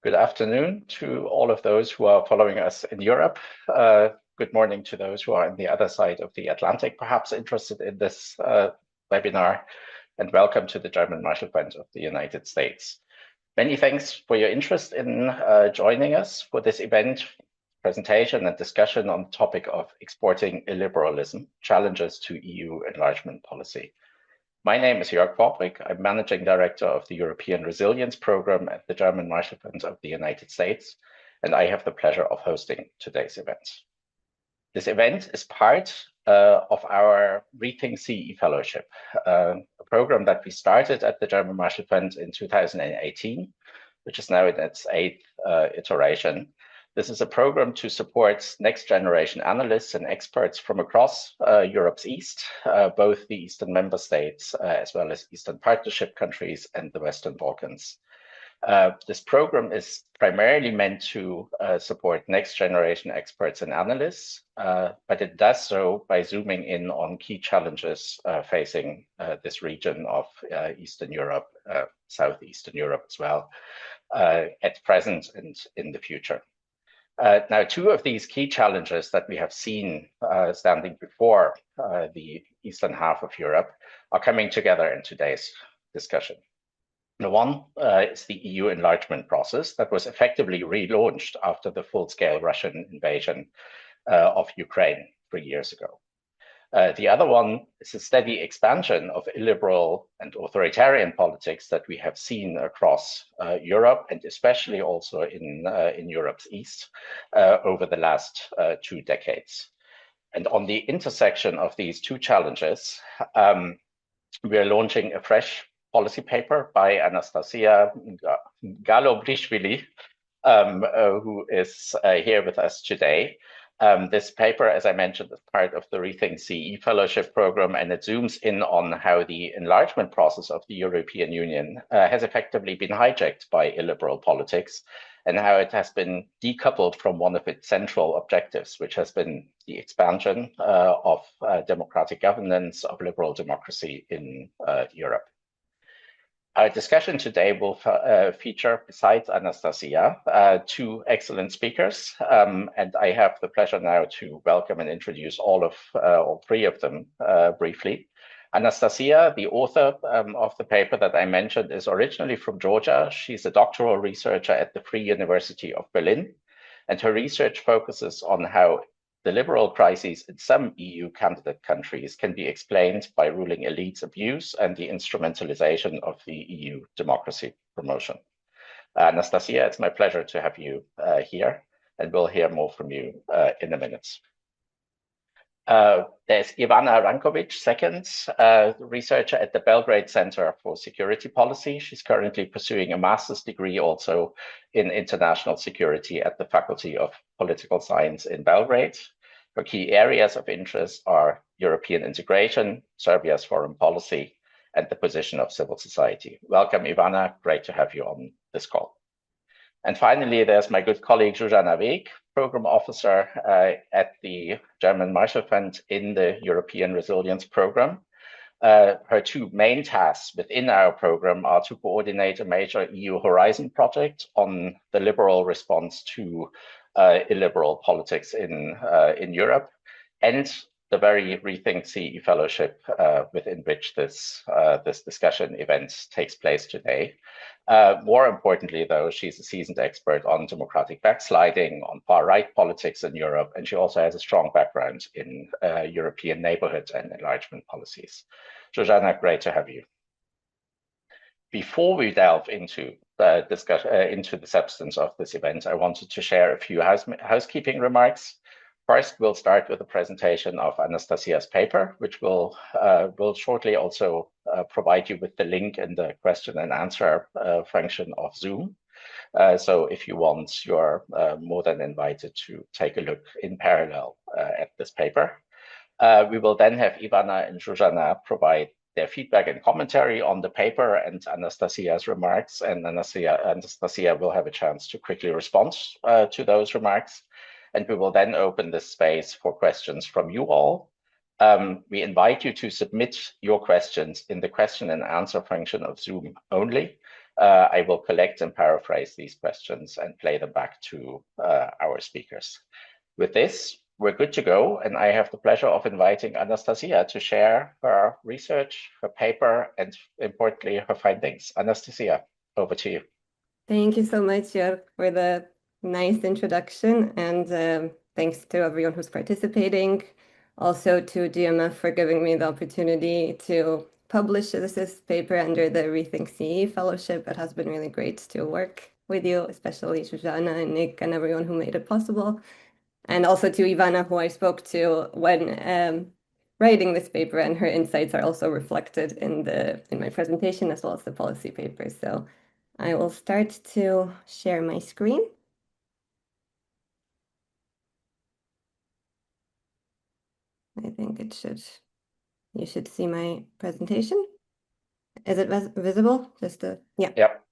Good afternoon to all of those who are following us in Europe. Good morning to those who are on the other side of the Atlantic, perhaps interested in this webinar, and welcome to the German Marshall Fund of the United States. Many thanks for your interest in joining us for this event, presentation and discussion on the topic of exporting illiberalism, challenges to EU enlargement policy. My name is Joerg Forbrig. I'm Managing Director of the European Resilience Program at the German Marshall Fund of the United States, and I have the pleasure of hosting today's event. This event is part of our ReThink.CEE Fellowship, a program that we started at the German Marshall Fund in 2018, which is now in its 8th iteration. This is a program to support next generation analysts and experts from across Europe's East, both the Eastern member states, as well as Eastern Partnership countries and the Western Balkans. This program is primarily meant to support next generation experts and analysts, but it does so by zooming in on key challenges facing this region of Eastern Europe, Southeastern Europe as well, at present and in the future. Now, two of these key challenges that we have seen standing before the eastern half of Europe are coming together in today's discussion. The one is the EU enlargement process that was effectively relaunched after the full-scale Russian invasion of Ukraine 3 years ago. The other one is a steady expansion of illiberal and authoritarian politics that we have seen across Europe, and especially also in Europe's East over the last 2 decades. And on the intersection of these two challenges, we are launching a fresh policy paper by Anastasia Mgaloblishvili, who is here with us today. This paper, as I mentioned, is part of the ReThink.CEE Fellowship program, and it zooms in on how the enlargement process of the European Union has effectively been hijacked by illiberal politics, and how it has been decoupled from one of its central objectives, which has been the expansion of democratic governance, of liberal democracy in Europe. Our discussion today will feature, besides Anastasia, 2 excellent speakers, and I have the pleasure now to welcome and introduce all 3 of them briefly. Anastasia, the author of the paper that I mentioned, is originally from Georgia. She's a doctoral researcher at the Free University of Berlin, and her research focuses on how the liberal crises in some EU candidate countries can be explained by ruling elites' abuse and the instrumentalization of the EU democracy promotion. Anastasia, it's my pleasure to have you here, and we'll hear more from you in a minute. There's Ivana Rankovic, second, researcher at the Belgrade Center for Security Policy. She's currently pursuing a master's degree also in international security at the Faculty of Political Science in Belgrade. Her key areas of interest are European integration, Serbia's foreign policy, and the position of civil society. Welcome, Ivana. Great to have you on this call. And finally, there's my good colleague, Zsuzsanna Végh, Program Officer at the German Marshall Fund in the European Resilience Program. Her 2 main tasks within our program are to coordinate a major EU Horizon project on the liberal response to illiberal politics in Europe, and the very ReThink.CEE Fellowship within which this discussion event takes place today. More importantly, though, she's a seasoned expert on democratic backsliding, on far-right politics in Europe, and she also has a strong background in European neighborhood and enlargement policies. Zsuzsanna, great to have you. Before we delve into the discussion, into the substance of this event, I wanted to share a few housekeeping remarks. First, we'll start with a presentation of Anastasia's paper, which will shortly also provide you with the link in the question and answer function of Zoom. So if you want, you're more than invited to take a look in parallel at this paper. We will then have Ivana and Zsuzsanna provide their feedback and commentary on the paper and Anastasia's remarks, and Anastasia will have a chance to quickly respond to those remarks. And we will then open this space for questions from you all. We invite you to submit your questions in the question and answer function of Zoom only. I will collect and paraphrase these questions and play them back to our speakers. With this, we're good to go, and I have the pleasure of inviting Anastasia to share her research, her paper, and importantly, her findings. Anastasia, over to you. Thank you so much, Joerg, for the nice introduction, and thanks to everyone who's participating. Also to GMF for giving me the opportunity to publish this paper under the ReThink.CEE fellowship. It has been really great to work with you, especially Zsuzsanna and Nick and everyone who made it possible. And also to Ivana, who I spoke to when writing this paper, and her insights are also reflected in my presentation as well as the policy paper. So I will start to share my screen. I think you should see my presentation. Is it visible? Yeah. Yep.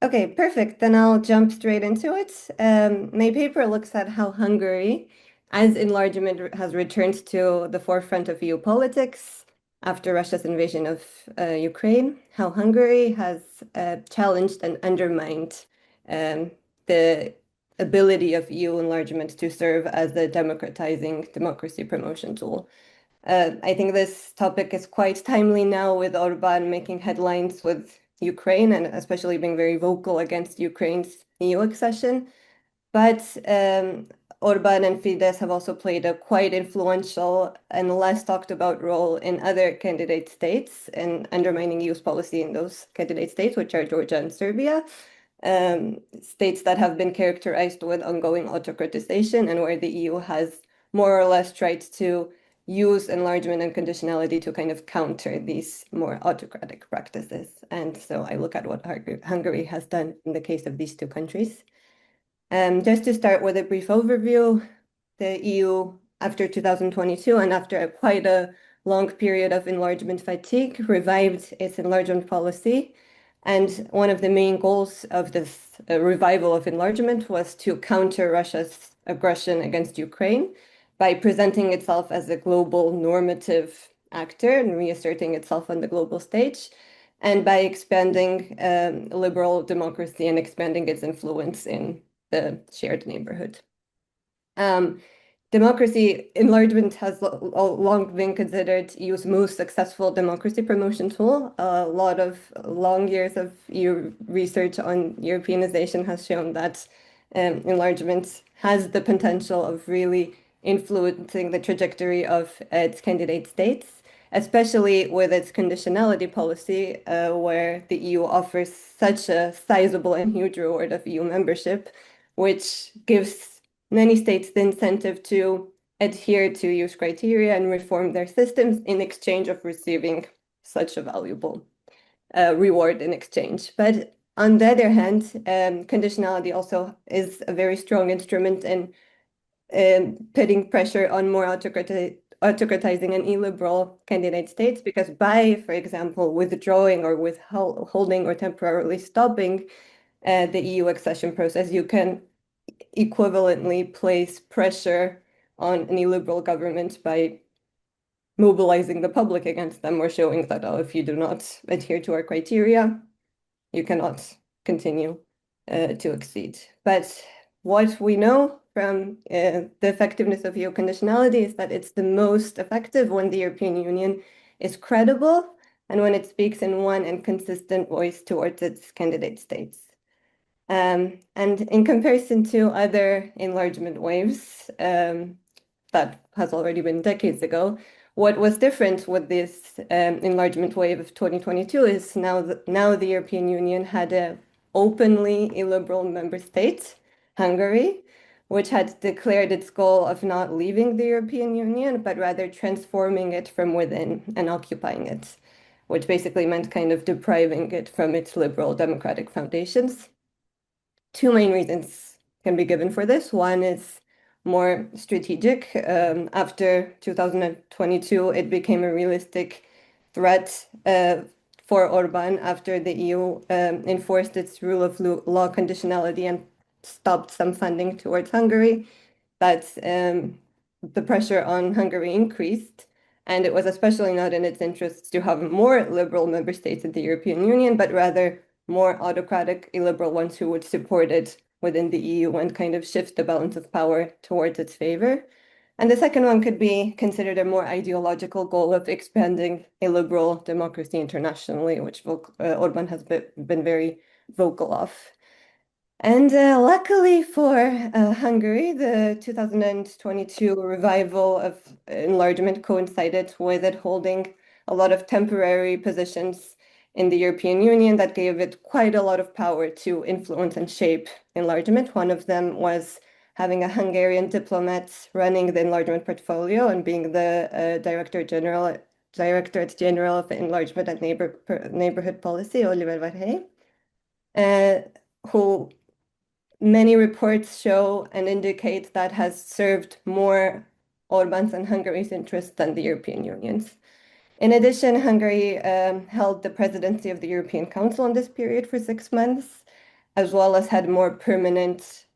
Okay, perfect. Then I'll jump straight into it. My paper looks at how Hungary, as enlargement has returned to the forefront of EU politics after Russia's invasion of Ukraine, how Hungary has challenged and undermined the ability of EU enlargement to serve as a democratizing democracy promotion tool. I think this topic is quite timely now with Orban making headlines with Ukraine and especially being very vocal against Ukraine's EU accession. But Orban and Fidesz have also played a quite influential and less talked about role in other candidate states in undermining EU's policy in those candidate states, which are Georgia and Serbia. States that have been characterized with ongoing autocratization and where the EU has more or less tried to use enlargement and conditionality to kind of counter these more autocratic practices. And so I look at what Hungary has done in the case of these two countries. Just to start with a brief overview, the EU, after 2022 and after quite a long period of enlargement fatigue, revived its enlargement policy. And one of the main goals of this revival of enlargement was to counter Russia's aggression against Ukraine by presenting itself as a global normative actor and reasserting itself on the global stage, and by expanding liberal democracy and expanding its influence in the shared neighborhood. Democracy enlargement has long been considered EU's most successful democracy promotion tool. A lot of long years of EU research on Europeanization has shown that enlargement has the potential of really influencing the trajectory of its candidate states, especially with its conditionality policy, where the EU offers such a sizable and huge reward of EU membership, which gives many states the incentive to adhere to EU's criteria and reform their systems in exchange of receiving such a valuable reward in exchange. But on the other hand, conditionality also is a very strong instrument in putting pressure on more autocratizing and illiberal candidate states, because by, for example, withdrawing or withholding or temporarily stopping the EU accession process, you can equivalently place pressure on an illiberal government by mobilizing the public against them or showing that, oh, if you do not adhere to our criteria, you cannot continue to exceed. But what we know from the effectiveness of EU conditionality is that it's the most effective when the European Union is credible and when it speaks in one and consistent voice towards its candidate states. And in comparison to other enlargement waves that has already been decades ago, what was different with this enlargement wave of 2022 is now the European Union had an openly illiberal member state, Hungary, which had declared its goal of not leaving the European Union, but rather transforming it from within and occupying it, which basically meant kind of depriving it from its liberal democratic foundations. Two main reasons can be given for this. One is more strategic. After 2022, it became a realistic threat for Orban after the EU enforced its rule of law conditionality and stopped some funding towards Hungary. That the pressure on Hungary increased, and it was especially not in its interests to have more liberal member states in the European Union, but rather more autocratic, illiberal ones who would support it within the EU and kind of shift the balance of power towards its favor. And the second one could be considered a more ideological goal of expanding a liberal democracy internationally, which Orban has been very vocal of. And luckily for Hungary, the 2022 revival of enlargement coincided with it holding a lot of temporary positions in the European Union that gave it quite a lot of power to influence and shape enlargement. One of them was having a Hungarian diplomat running the enlargement portfolio and being the Directorate General of Enlargement and Neighborhood Policy, Oliver Végh, who many reports show and indicate that has served more Orban's and Hungary's interests than the European Union's. In addition, Hungary held the presidency of the European Council in this period for 6 months, as well as had more permanent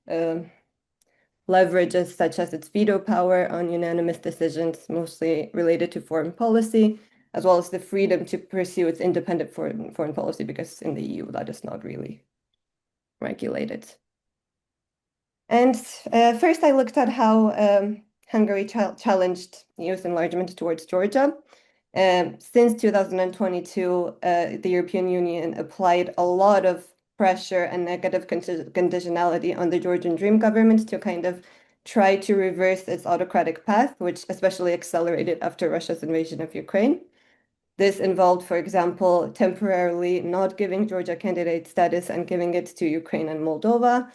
leverages, such as its veto power on unanimous decisions, mostly related to foreign policy, as well as the freedom to pursue its independent foreign policy, because in the EU that is not really regulated. And first, I looked at how Hungary challenged EU's enlargement towards Georgia. Since 2022, the European Union applied a lot of pressure and negative conditionality on the Georgian Dream government to kind of try to reverse its autocratic path, which especially accelerated after Russia's invasion of Ukraine. This involved, for example, temporarily not giving Georgia candidate status and giving it to Ukraine and Moldova.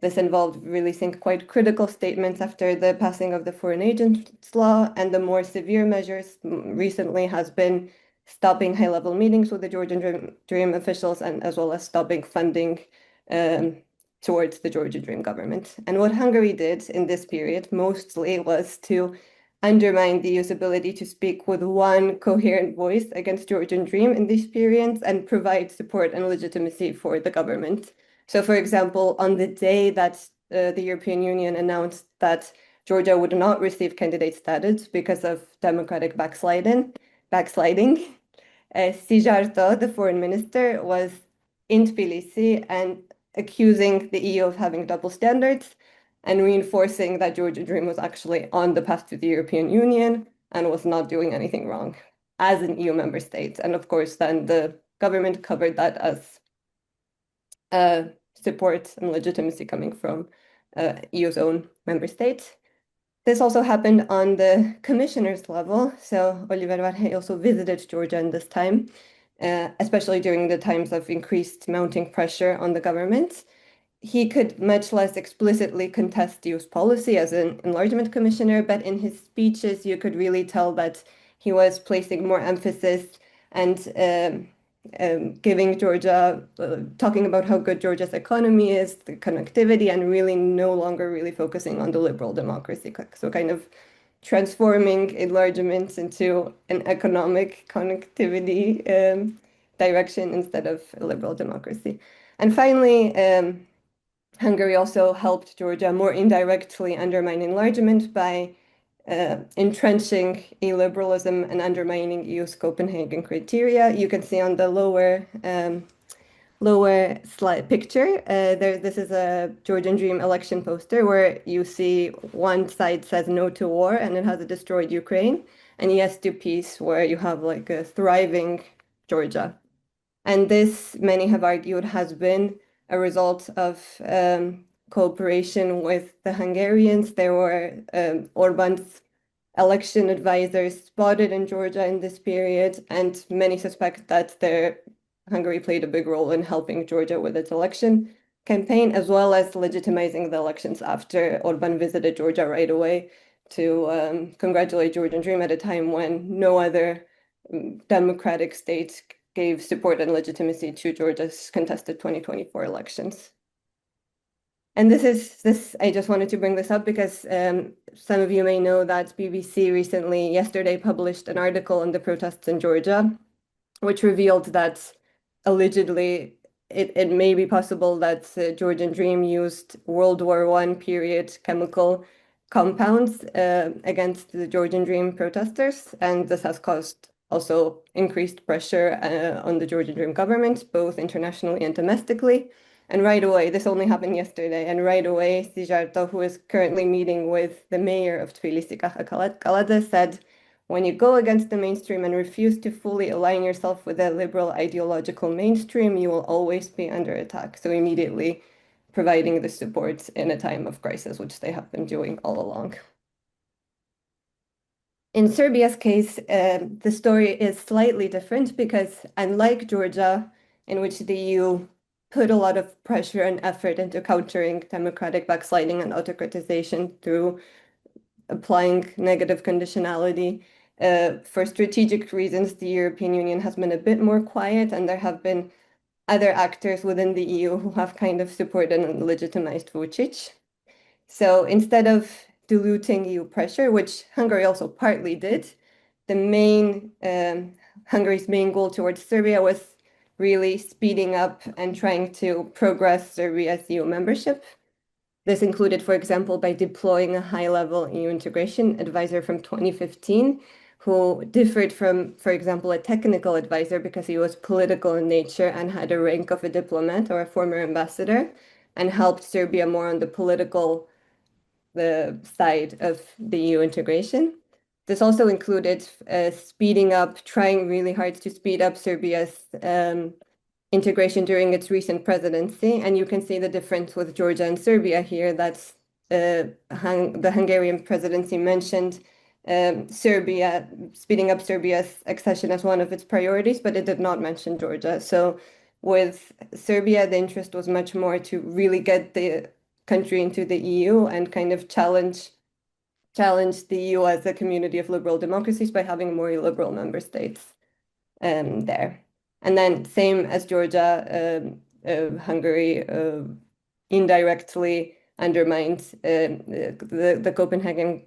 This involved releasing quite critical statements after the passing of the Foreign Agents Law, and the more severe measures recently has been stopping high-level meetings with the Georgian Dream officials, and as well as stopping funding towards the Georgian Dream government. And what Hungary did in this period mostly was to undermine the EU's ability to speak with one coherent voice against Georgian Dream in these periods and provide support and legitimacy for the government. So, for example, on the day that the European Union announced that Georgia would not receive candidate status because of democratic backsliding, Szijjártó, the foreign minister, was in Tbilisi and accusing the EU of having double standards and reinforcing that Georgian Dream was actually on the path to the European Union and was not doing anything wrong as an EU member state. And of course, then the government covered that as support and legitimacy coming from EU's own member states. This also happened on the commissioners level. So Oliver Végh also visited Georgia in this time, especially during the times of increased mounting pressure on the government. He could much less explicitly contest EU's policy as an enlargement commissioner, but in his speeches, you could really tell that he was placing more emphasis and giving Georgia, talking about how good Georgia's economy is, the connectivity, and really no longer really focusing on the liberal democracy. So kind of transforming enlargement into an economic connectivity direction instead of a liberal democracy. And finally, Hungary also helped Georgia more indirectly undermine enlargement by entrenching illiberalism and undermining EU's Copenhagen criteria. You can see on the lower slide picture, this is a Georgian Dream election poster where you see one side says no to war and it has a destroyed Ukraine, and yes to peace, where you have like a thriving Georgia. And this, many have argued, has been a result of cooperation with the Hungarians. There were Orban's election advisors spotted in Georgia in this period, and many suspect that Hungary played a big role in helping Georgia with its election campaign, as well as legitimizing the elections after Orban visited Georgia right away to congratulate Georgian Dream at a time when no other democratic state gave support and legitimacy to Georgia's contested 2024 elections. And I just wanted to bring this up because some of you may know that BBC recently, yesterday, published an article on the protests in Georgia, which revealed that allegedly it may be possible that Georgian Dream used World War I period chemical compounds against the Georgian Dream protesters, and this has caused also increased pressure on the Georgian Dream government, both internationally and domestically. And right away, this only happened yesterday, and right away, Zsuzsanna, who is currently meeting with the mayor of Tbilisi, Kaha Kalada, said, when you go against the mainstream and refuse to fully align yourself with the liberal ideological mainstream, you will always be under attack. So immediately providing the support in a time of crisis, which they have been doing all along. In Serbia's case, the story is slightly different because unlike Georgia, in which the EU put a lot of pressure and effort into countering democratic backsliding and autocratization through applying negative conditionality, for strategic reasons, the European Union has been a bit more quiet, and there have been other actors within the EU who have kind of supported and legitimized Vučić. So instead of diluting EU pressure, which Hungary also partly did, Hungary's main goal towards Serbia was really speeding up and trying to progress Serbia's EU membership. This included, for example, by deploying a high-level EU integration advisor from 2015, who differed from, for example, a technical advisor because he was political in nature and had a rank of a diplomat or a former ambassador, and helped Serbia more on the political side of the EU integration. This also included trying really hard to speed up Serbia's integration during its recent presidency. And you can see the difference with Georgia and Serbia here. That's the Hungarian presidency mentioned Serbia, speeding up Serbia's accession as one of its priorities, but it did not mention Georgia. So with Serbia, the interest was much more to really get the country into the EU and kind of challenge the EU as a community of liberal democracies by having more liberal member states there. And then same as Georgia, Hungary indirectly undermined the Copenhagen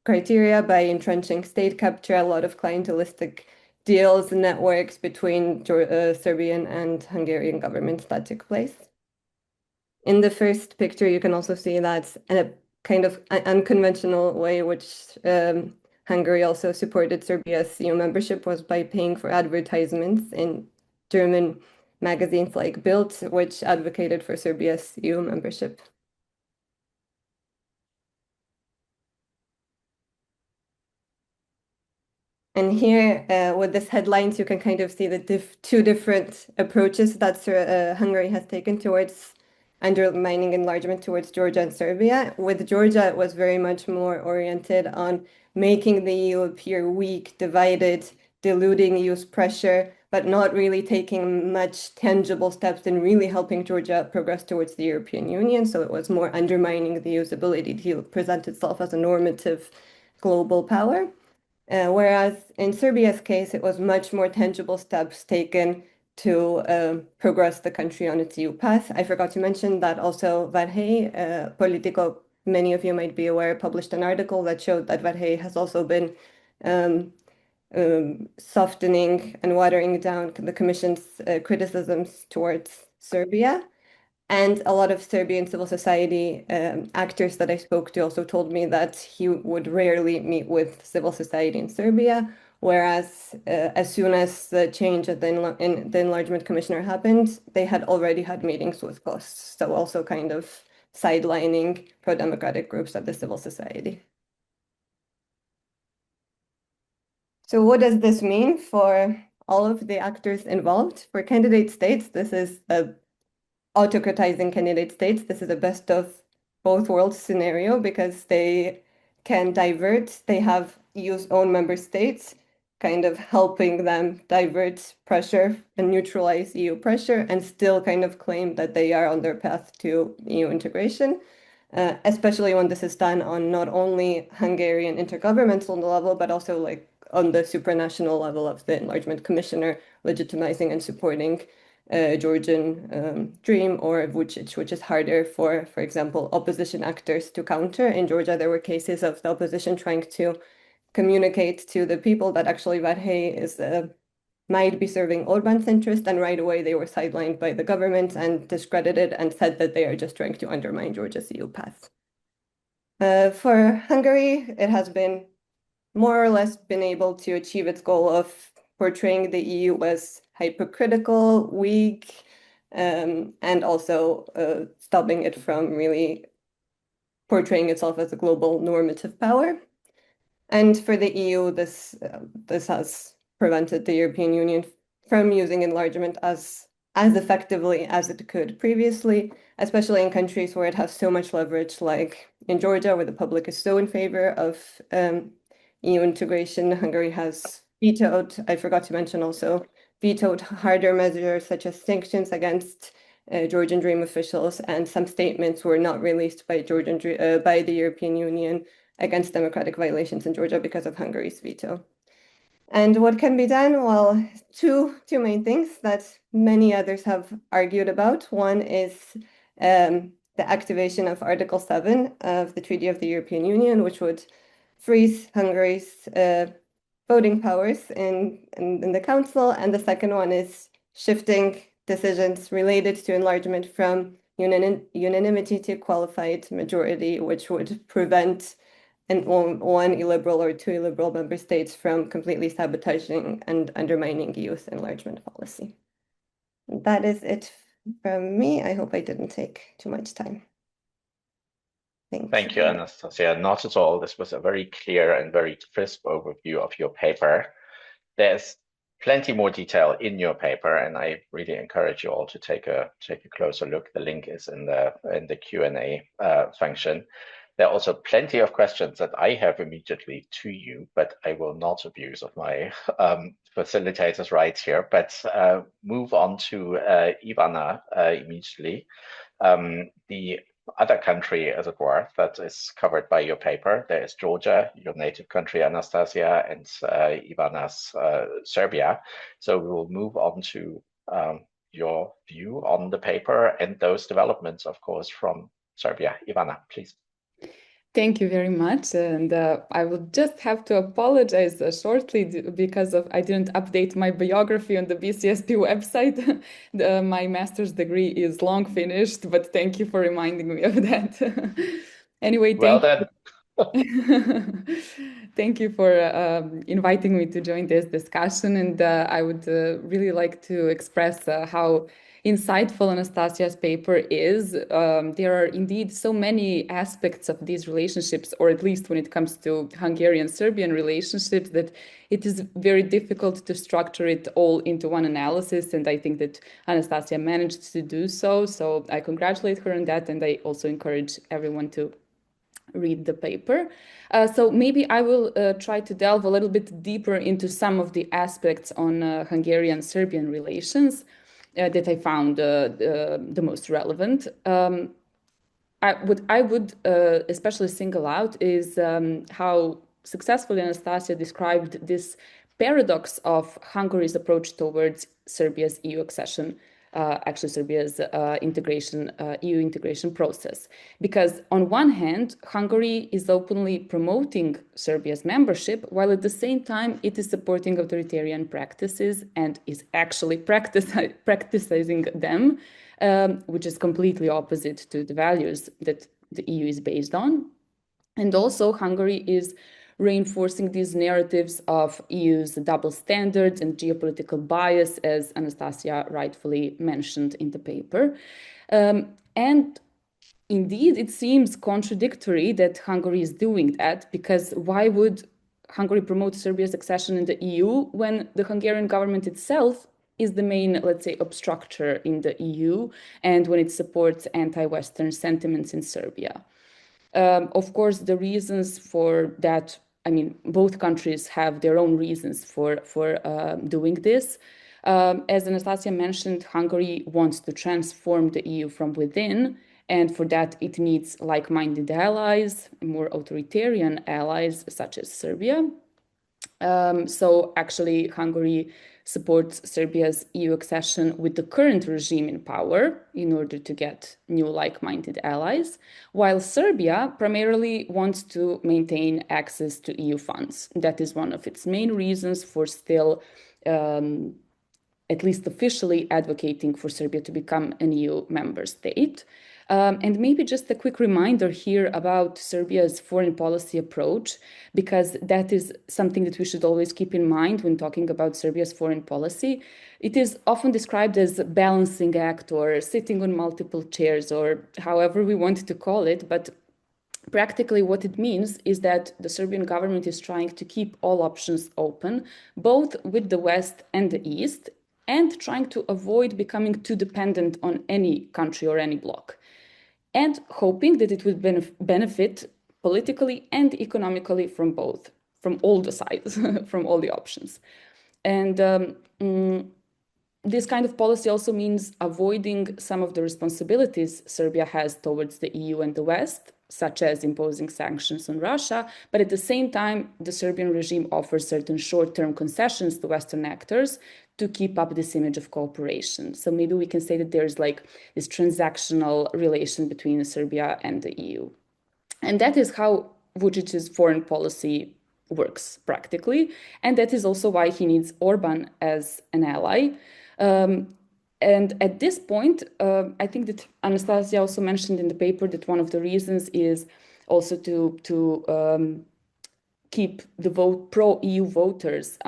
criteria by entrenching state capture, a lot of clientelistic deals and networks between Serbian and Hungarian governments that took place. In the first picture, you can also see that in a kind of unconventional way, which Hungary also supported Serbia's EU membership, was by paying for advertisements in German magazines like Bild, which advocated for Serbia's EU membership. And here, with these headlines, you can kind of see the two different approaches that Hungary has taken towards undermining enlargement towards Georgia and Serbia. With Georgia, it was very much more oriented on making the EU appear weak, divided, diluting EU's pressure, but not really taking much tangible steps in really helping Georgia progress towards the European Union. So it was more undermining the EU's ability to present itself as a normative global power. Whereas in Serbia's case, it was much more tangible steps taken to progress the country on its EU path. I forgot to mention that also Végh, Politico, many of you might be aware, published an article that showed that Végh has also been softening and watering down the Commission's criticisms towards Serbia. And a lot of Serbian civil society actors that I spoke to also told me that he would rarely meet with civil society in Serbia, whereas as soon as the change at the enlargement commissioner happened, they had already had meetings with hosts, so also kind of sidelining pro-democratic groups at the civil society. So what does this mean for all of the actors involved? For candidate states, this is a autocratizing candidate states. This is a best of both worlds scenario because they can divert. They have EU's own member states kind of helping them divert pressure and neutralize EU pressure and still kind of claim that they are on their path to EU integration, especially when this is done on not only Hungarian intergovernmental level, but also like on the supranational level of the enlargement commissioner legitimizing and supporting Georgian Dream or Vučić, which is harder for example, opposition actors to counter. In Georgia, there were cases of the opposition trying to communicate to the people that actually Végh is might be serving Orban's interest, and right away they were sidelined by the government and discredited and said that they are just trying to undermine Georgia's EU path. For Hungary, it has been more or less been able to achieve its goal of portraying the EU as hypercritical, weak, and also stopping it from really portraying itself as a global normative power. And for the EU, this has prevented the European Union from using enlargement as effectively as it could previously, especially in countries where it has so much leverage, like in Georgia, where the public is so in favor of EU integration. Hungary has vetoed, I forgot to mention also, vetoed harder measures such as sanctions against Georgian Dream officials, and some statements were not released by by the European Union against democratic violations in Georgia because of Hungary's veto. And what can be done? Well, two main things that many others have argued about. One is the activation of Article 7 of the Treaty of the European Union, which would freeze Hungary's voting powers in the Council. And the second one is shifting decisions related to enlargement from unanimity to qualified majority, which would prevent one illiberal or two illiberal member states from completely sabotaging and undermining youth enlargement policy. That is it from me. I hope I didn't take too much time. Thank you, Anastasia. Not at all. This was a very clear and very crisp overview of your paper. There's plenty more detail in your paper, and I really encourage you all to take a closer look. The link is in the Q&A function. There are also plenty of questions that I have immediately to you, but I will not abuse of my facilitator's rights here, but move on to Ivana immediately. The other country, as it were, that is covered by your paper, there is Georgia, your native country, Anastasia, and Ivana's Serbia. So we will move on to your view on the paper and those developments, of course, from Serbia. Ivana, please. Thank you very much. And I will just have to apologize shortly because I didn't update my biography on the BCSP website. My master's degree is long finished, but thank you for reminding me of that. Anyway, well done. Thank you for inviting me to join this discussion. And I would really like to express how insightful Anastasia's paper is. There are indeed so many aspects of these relationships, or at least when it comes to Hungarian-Serbian relationships, that it is very difficult to structure it all into one analysis. And I think that Anastasia managed to do so. So I congratulate her on that. And I also encourage everyone to read the paper. So maybe I will try to delve a little bit deeper into some of the aspects on Hungarian-Serbian relations that I found the most relevant. What I would especially single out is how successfully Anastasia described this paradox of Hungary's approach towards Serbia's EU accession, actually Serbia's EU integration process. Because on one hand, Hungary is openly promoting Serbia's membership, while at the same time it is supporting authoritarian practices and is actually practicing them, which is completely opposite to the values that the EU is based on. And also Hungary is reinforcing these narratives of EU's double standards and geopolitical bias, as Anastasia rightfully mentioned in the paper. And indeed, it seems contradictory that Hungary is doing that, because why would Hungary promote Serbia's accession in the EU when the Hungarian government itself is the main, let's say, obstructor in the EU, and when it supports anti-Western sentiments in Serbia? Of course, the reasons for that, I mean, both countries have their own reasons for doing this. As Anastasia mentioned, Hungary wants to transform the EU from within, and for that it needs like-minded allies, more authoritarian allies, such as Serbia. So actually, Hungary supports Serbia's EU accession with the current regime in power in order to get new like-minded allies, while Serbia primarily wants to maintain access to EU funds. That is one of its main reasons for still, at least officially, advocating for Serbia to become an EU member state. And maybe just a quick reminder here about Serbia's foreign policy approach, because that is something that we should always keep in mind when talking about Serbia's foreign policy. It is often described as a balancing act or sitting on multiple chairs or however we want to call it, but practically what it means is that the Serbian government is trying to keep all options open, both with the West and the East, and trying to avoid becoming too dependent on any country or any bloc, and hoping that it would benefit politically and economically from both, from all the sides, from all the options. And this kind of policy also means avoiding some of the responsibilities Serbia has towards the EU and the West, such as imposing sanctions on Russia, but at the same time, the Serbian regime offers certain short-term concessions to Western actors to keep up this image of cooperation. So maybe we can say that there's like this transactional relation between Serbia and the EU. And that is how Vučić's foreign policy works practically. And that is also why he needs Orban as an ally. And at this point, I think that Anastasia also mentioned in the paper that one of the reasons is also to keep the pro-EU voters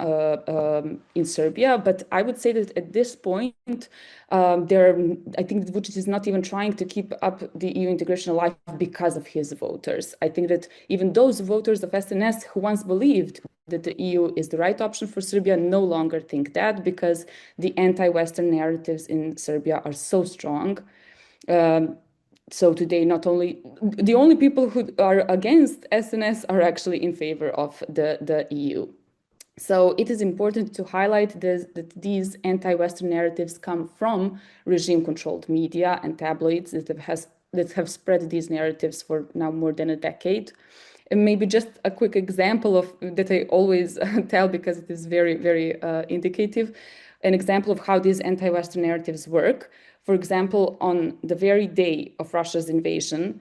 in Serbia. But I would say that at this point, I think that Vučić is not even trying to keep up the EU integration alive because of his voters. I think that even those voters of SNS who once believed that the EU is the right option for Serbia no longer think that, because the anti-Western narratives in Serbia are so strong. So today, the only people who are against SNS are actually in favor of the EU. So it is important to highlight that these anti-Western narratives come from regime-controlled media and tabloids that have spread these narratives for now more than a decade. And maybe just a quick example of that I always tell because it is very, very indicative, an example of how these anti-Western narratives work. For example, on the very day of Russia's invasion,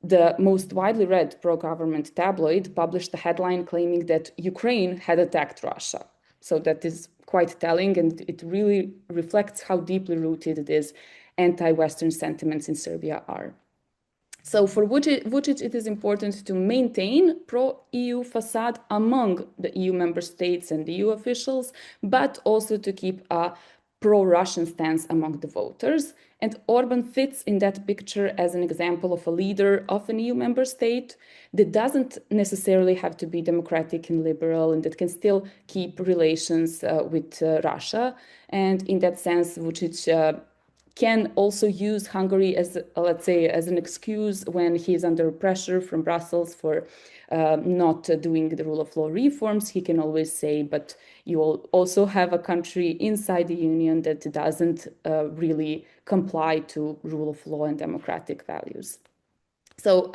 the most widely read pro-government tabloid published a headline claiming that Ukraine had attacked Russia. So that is quite telling, and it really reflects how deeply rooted these anti-Western sentiments in Serbia are. So for Vučić, it is important to maintain pro-EU facade among the EU member states and the EU officials, but also to keep a pro-Russian stance among the voters. And Orban fits in that picture as an example of a leader of an EU member state that doesn't necessarily have to be democratic and liberal, and that can still keep relations with Russia. And in that sense, Vučić can also use Hungary as, let's say, as an excuse when he's under pressure from Brussels for not doing the rule of law reforms. He can always say, but you will also have a country inside the union that doesn't really comply to rule of law and democratic values. So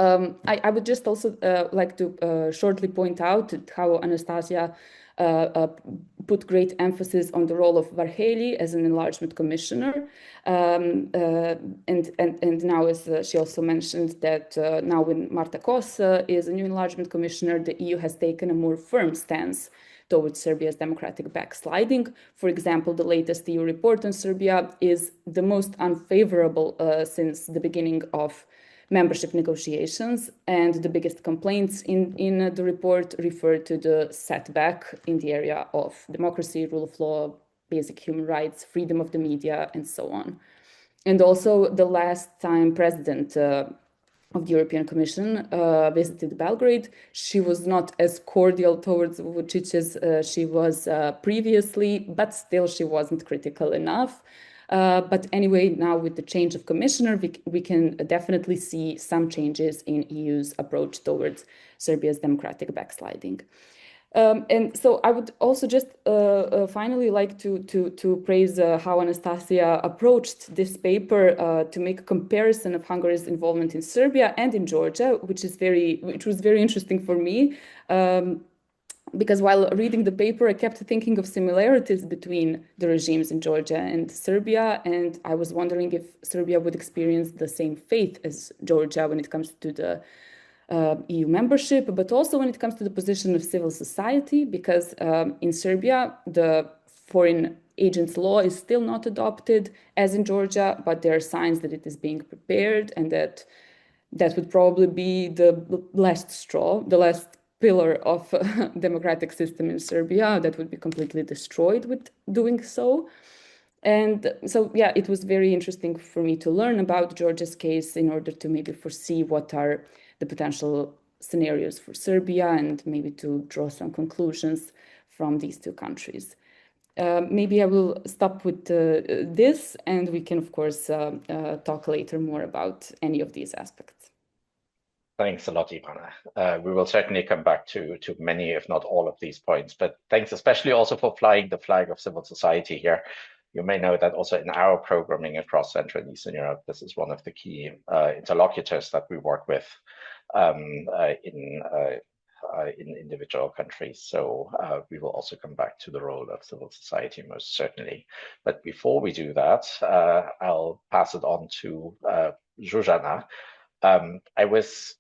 I would just also like to shortly point out how Anastasia put great emphasis on the role of Varhelyi as an enlargement commissioner. And now, as she also mentioned, that now when Marta Kos is a new enlargement commissioner, the EU has taken a more firm stance towards Serbia's democratic backsliding. For example, the latest EU report on Serbia is the most unfavorable since the beginning of membership negotiations, and the biggest complaints in the report refer to the setback in the area of democracy, rule of law, basic human rights, freedom of the media, and so on. And also, the last time President of the European Commission visited Belgrade, she was not as cordial towards Vučić as she was previously, but still she wasn't critical enough. But anyway, now with the change of commissioner, we can definitely see some changes in EU's approach towards Serbia's democratic backsliding. And so I would also just finally like to praise how Anastasia approached this paper to make a comparison of Hungary's involvement in Serbia and in Georgia, which was very interesting for me. Because while reading the paper, I kept thinking of similarities between the regimes in Georgia and Serbia, and I was wondering if Serbia would experience the same fate as Georgia when it comes to the EU membership, but also when it comes to the position of civil society, because in Serbia, the foreign agents law is still not adopted as in Georgia, but there are signs that it is being prepared, and that would probably be the last straw, the last pillar of a democratic system in Serbia that would be completely destroyed with doing so. And so, yeah, it was very interesting for me to learn about Georgia's case in order to maybe foresee what are the potential scenarios for Serbia and maybe to draw some conclusions from these two countries. Maybe I will stop with this, and we can, of course, talk later more about any of these aspects. Thanks a lot, Ivana. We will certainly come back to many, if not all of these points, but thanks especially also for flying the flag of civil society here. You may know that also in our programming across Central and Eastern Europe, this is one of the key interlocutors that we work with in individual countries. So we will also come back to the role of civil society most certainly. But before we do that, I'll pass it on to Zsuzsanna. I was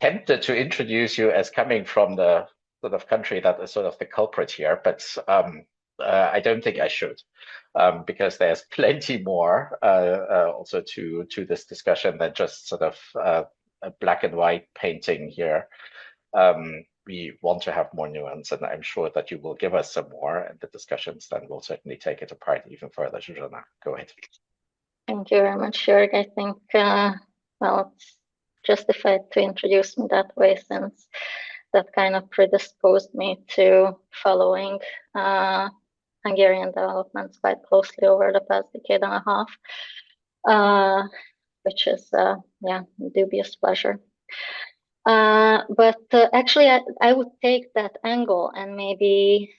tempted to introduce you as coming from the sort of country that is sort of the culprit here, but I don't think I should, because there's plenty more also to this discussion than just sort of a black and white painting here. We want to have more nuance, and I'm sure that you will give us some more, and the discussions then will certainly take it apart even further. Zsuzsanna, go ahead. Thank you very much, Joerg. I think, well, it's justified to introduce me that way, since that kind of predisposed me to following Hungarian developments quite closely over the past decade and a half, which is, yeah, dubious pleasure. But actually, I would take that angle and maybe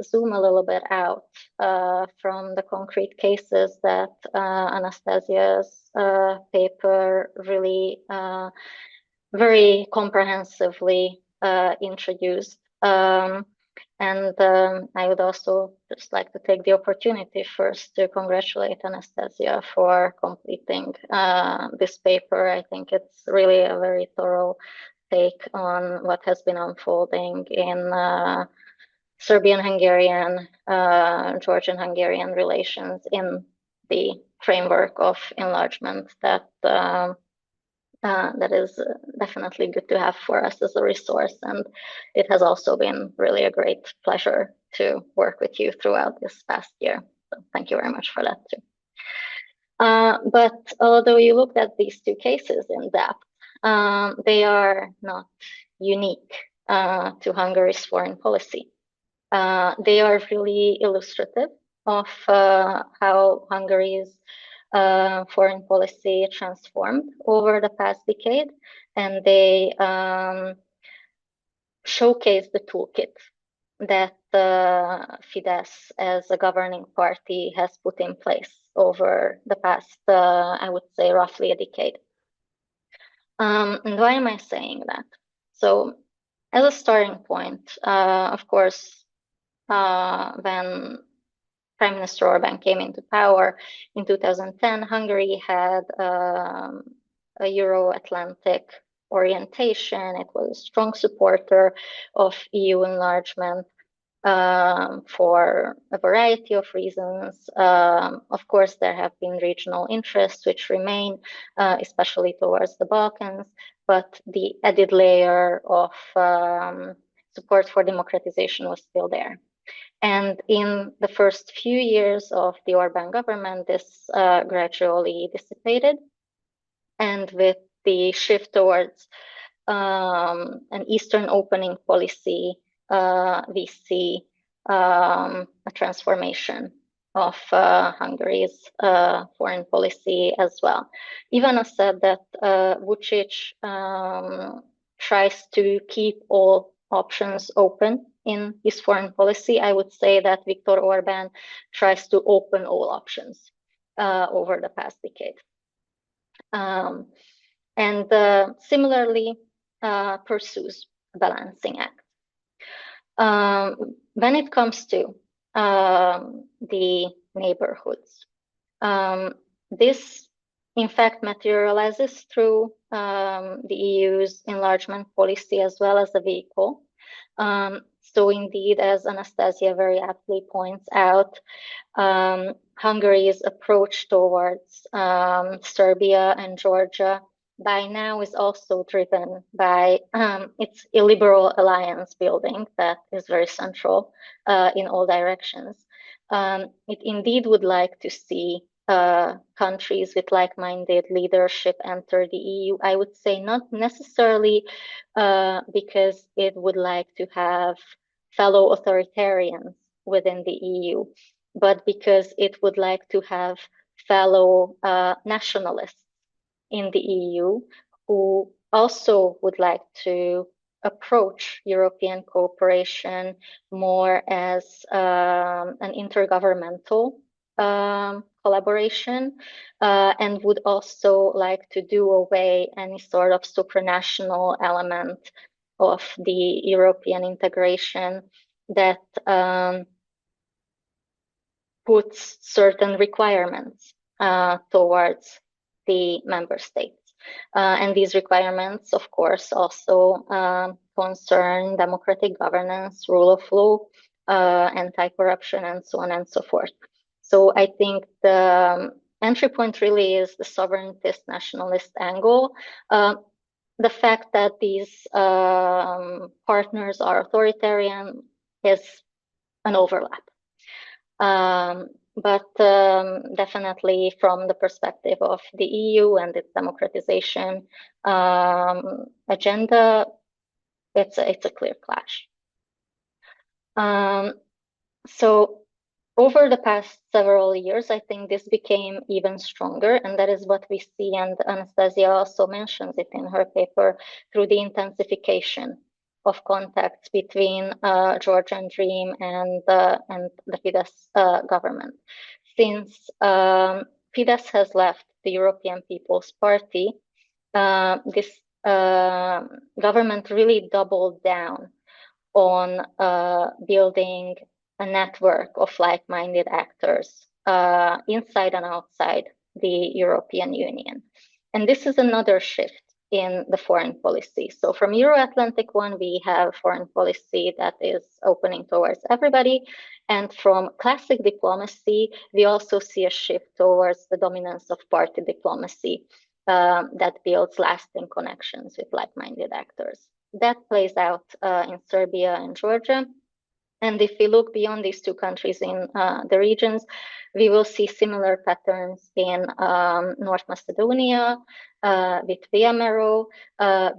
zoom a little bit out from the concrete cases that Anastasia's paper really very comprehensively introduced. And I would also just like to take the opportunity first to congratulate Anastasia for completing this paper. I think it's really a very thorough take on what has been unfolding in Serbian-Hungarian, Georgian-Hungarian relations in the framework of enlargement that that is definitely good to have for us as a resource. And it has also been really a great pleasure to work with you throughout this past year. So thank you very much for that too. But although you looked at these two cases in depth, they are not unique to Hungary's foreign policy. They are really illustrative of how Hungary's foreign policy transformed over the past decade, and they showcase the toolkit that Fidesz as a governing party has put in place over the past, I would say, roughly a decade. And why am I saying that? So as a starting point, of course, when Prime Minister Orbán came into power in 2010, Hungary had a Euro-Atlantic orientation. It was a strong supporter of EU enlargement for a variety of reasons. Of course, there have been regional interests which remain, especially towards the Balkans, but the added layer of support for democratization was still there. And in the first few years of the Orbán government, this gradually dissipated. And with the shift towards an Eastern opening policy, we see a transformation of Hungary's foreign policy as well. Ivana said that Vučić tries to keep all options open in his foreign policy. I would say that Viktor Orbán tries to open all options over the past decade. And similarly pursues a balancing act. When it comes to the neighborhoods, this in fact materializes through the EU's enlargement policy as well as the vehicle. So indeed, as Anastasia very aptly points out, Hungary's approach towards Serbia and Georgia by now is also driven by its illiberal alliance building that is very central in all directions. It indeed would like to see countries with like-minded leadership enter the EU. I would say not necessarily because it would like to have fellow authoritarians within the EU, but because it would like to have fellow nationalists in the EU who also would like to approach European cooperation more as an intergovernmental collaboration and would also like to do away any sort of supranational element of the European integration that puts certain requirements towards the member states. And these requirements, of course, also concern democratic governance, rule of law, anti-corruption, and so on and so forth. So I think the entry point really is the sovereignist nationalist angle. The fact that these partners are authoritarian is an overlap. But definitely from the perspective of the EU and its democratization agenda, it's a clear clash. So over the past several years, I think this became even stronger, and that is what we see, and Anastasia also mentions it in her paper, through the intensification of contacts between Georgian Dream and the Fidesz government. Since Fidesz has left the European People's Party, this government really doubled down on building a network of like-minded actors inside and outside the European Union. And this is another shift in the foreign policy. So from Euro-Atlantic one, we have foreign policy that is opening towards everybody. And from classic diplomacy, we also see a shift towards the dominance of party diplomacy that builds lasting connections with like-minded actors. That plays out in Serbia and Georgia. And if we look beyond these two countries in the regions, we will see similar patterns in North Macedonia with Végh.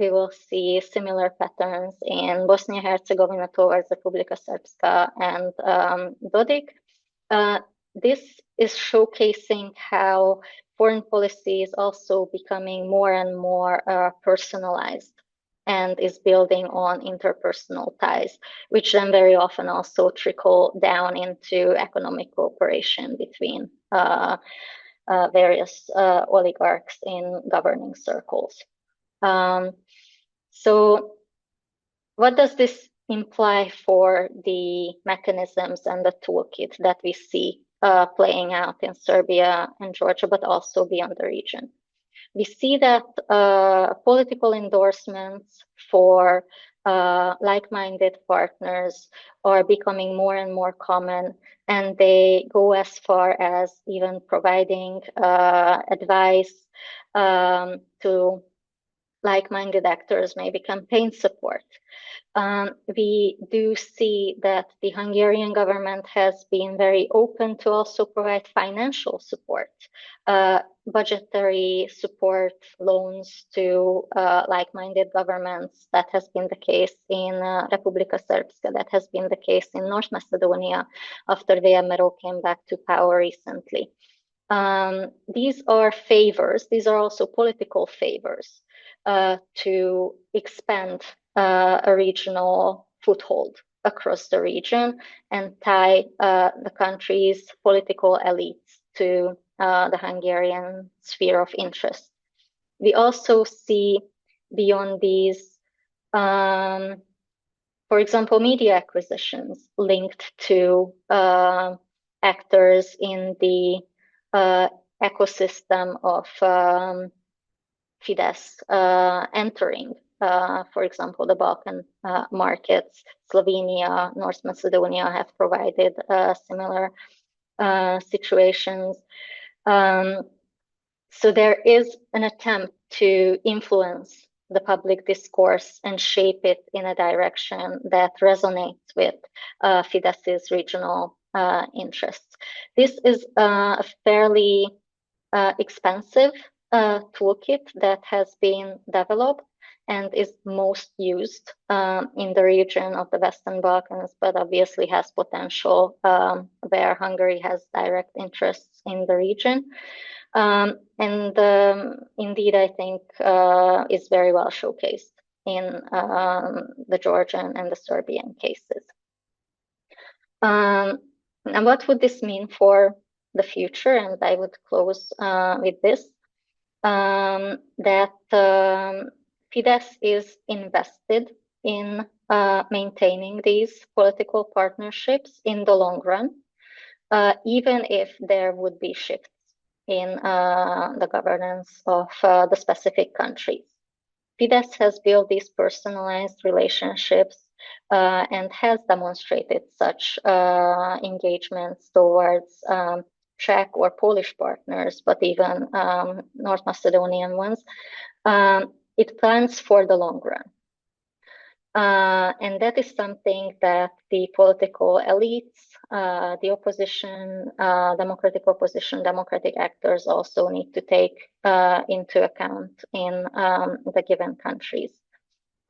We will see similar patterns in Bosnia-Herzegovina towards Republika Srpska and Dodik. This is showcasing how foreign policy is also becoming more and more personalized and is building on interpersonal ties, which then very often also trickle down into economic cooperation between various oligarchs in governing circles. So what does this imply for the mechanisms and the toolkit that we see playing out in Serbia and Georgia, but also beyond the region? We see that political endorsements for like-minded partners are becoming more and more common, and they go as far as even providing advice to like-minded actors, maybe campaign support. We do see that the Hungarian government has been very open to also provide financial support, budgetary support, loans to like-minded governments. That has been the case in Republika Srpska, that has been the case in North Macedonia after Végh came back to power recently. These are favors, these are also political favors to expand a regional foothold across the region and tie the country's political elites to the Hungarian sphere of interest. We also see beyond these, for example, media acquisitions linked to actors in the ecosystem of Fidesz entering for example, the Balkan markets. Slovenia, North Macedonia have provided similar situations. So there is an attempt to influence the public discourse and shape it in a direction that resonates with Fidesz's regional interests. This is a fairly expensive toolkit that has been developed and is most used in the region of the Western Balkans, but obviously has potential where Hungary has direct interests in the region. Indeed, I think is very well showcased in the Georgian and the Serbian cases. And what would this mean for the future? And I would close with this, that Fidesz is invested in maintaining these political partnerships in the long run, even if there would be shifts in the governance of the specific countries. Fidesz has built these personalized relationships and has demonstrated such engagements towards Czech or Polish partners, but even North Macedonian ones. It plans for the long run. And that is something that the political elites, the opposition, democratic opposition, democratic actors also need to take into account in the given countries.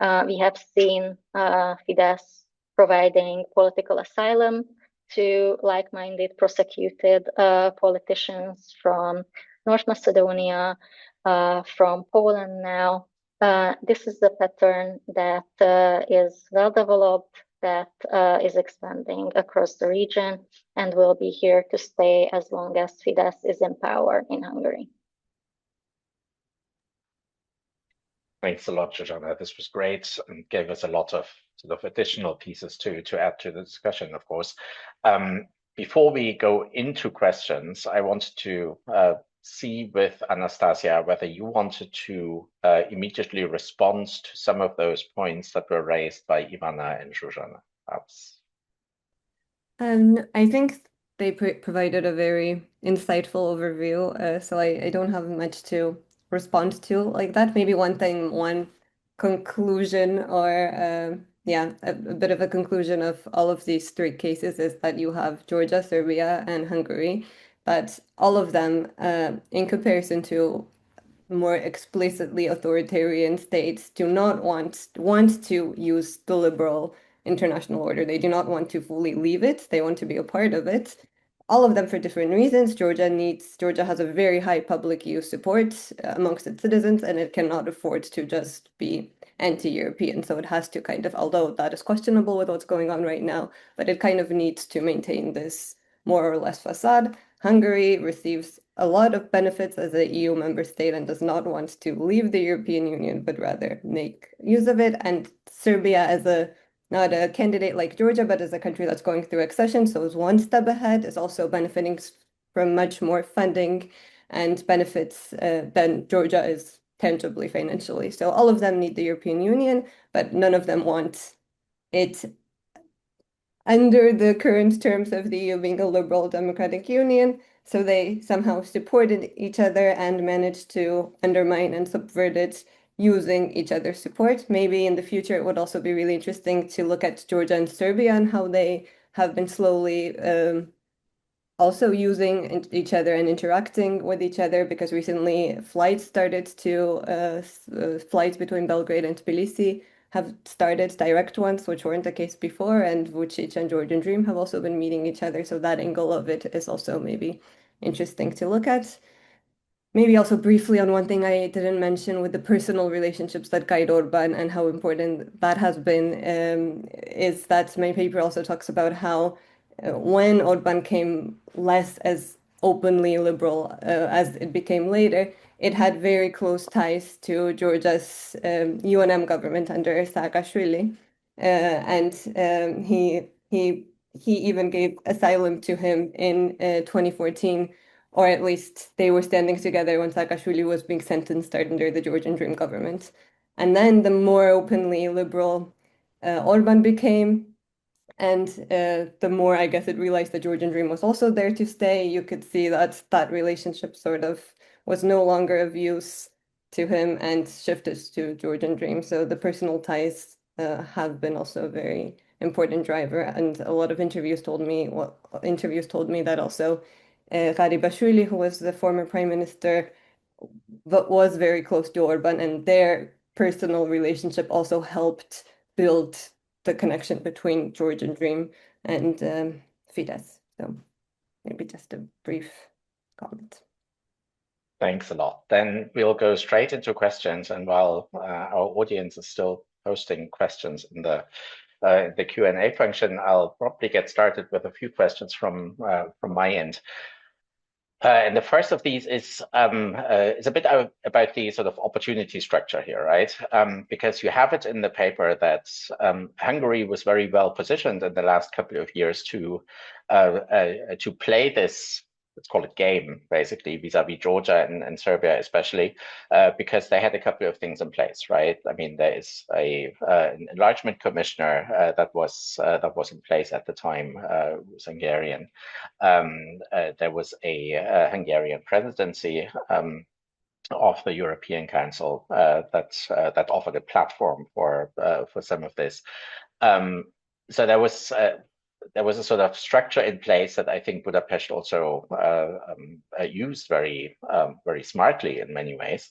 We have seen Fidesz providing political asylum to like-minded prosecuted politicians from North Macedonia, from Poland now. This is the pattern that is well developed, that is expanding across the region, and will be here to stay as long as Fidesz is in power in Hungary. Thanks a lot, Zsuzsanna. This was great and gave us a lot of sort of additional pieces to add to the discussion, of course. Before we go into questions, I wanted to see with Anastasia whether you wanted to immediately respond to some of those points that were raised by Ivana and Zsuzsanna. I think they provided a very insightful overview, so I don't have much to respond to like that. Maybe one conclusion, or yeah, a bit of a conclusion of all of these three cases is that you have Georgia, Serbia, and Hungary, but all of them, in comparison to more explicitly authoritarian states, do not want to use the liberal international order. They do not want to fully leave it. They want to be a part of it. All of them for different reasons. Georgia has a very high public use support amongst its citizens, and it cannot afford to just be anti-European. So it has to kind of, although that is questionable with what's going on right now, but it kind of needs to maintain this more or less facade. Hungary receives a lot of benefits as an EU member state and does not want to leave the European Union, but rather make use of it. And Serbia, as not a candidate like Georgia, but as a country that's going through accession, so is one step ahead, is also benefiting from much more funding and benefits than Georgia is tangibly financially. So all of them need the European Union, but none of them want it under the current terms of the EU being a liberal democratic union. So they somehow supported each other and managed to undermine and subvert it using each other's support. Maybe in the future, it would also be really interesting to look at Georgia and Serbia and how they have been slowly also using each other and interacting with each other, because recently flights between Belgrade and Tbilisi have started, direct ones, which weren't the case before, and Vučić and Georgian Dream have also been meeting each other. So that angle of it is also maybe interesting to look at. Maybe also briefly on one thing I didn't mention with the personal relationships that guide Orban and how important that has been, is that my paper also talks about how when Orban came less as openly liberal as it became later, it had very close ties to Georgia's UNM government under Saakashvili, and he even gave asylum to him in 2014. Or at least they were standing together when Saakashvili was being sentenced under the Georgian Dream government. And then the more openly liberal Orban became, and the more, I guess, it realized the Georgian dream was also there to stay, you could see that that relationship sort of was no longer of use to him and shifted to Georgian dream. So the personal ties have been also a very important driver. And a lot of interviews told me that also Gharibashvili, who was the former prime minister, but was very close to Orban, and their personal relationship also helped build the connection between Georgian Dream and Fidesz. So maybe just a brief comment. Thanks a lot. Then we'll go straight into questions, and while our audience is still posting questions in the Q&A function, I'll probably get started with a few questions from my end. And the first of these is a bit about the sort of opportunity structure here, right? Because you have it in the paper that Hungary was very well positioned in the last couple of years to play this, let's call it game, basically, vis-a-vis Georgia and Serbia, especially, because they had a couple of things in place, right? I mean, there is an enlargement commissioner that was in place at the time, was Hungarian. There was a Hungarian presidency of the European Council that offered a platform for some of this. So there was a sort of structure in place that I think Budapest also used very smartly in many ways.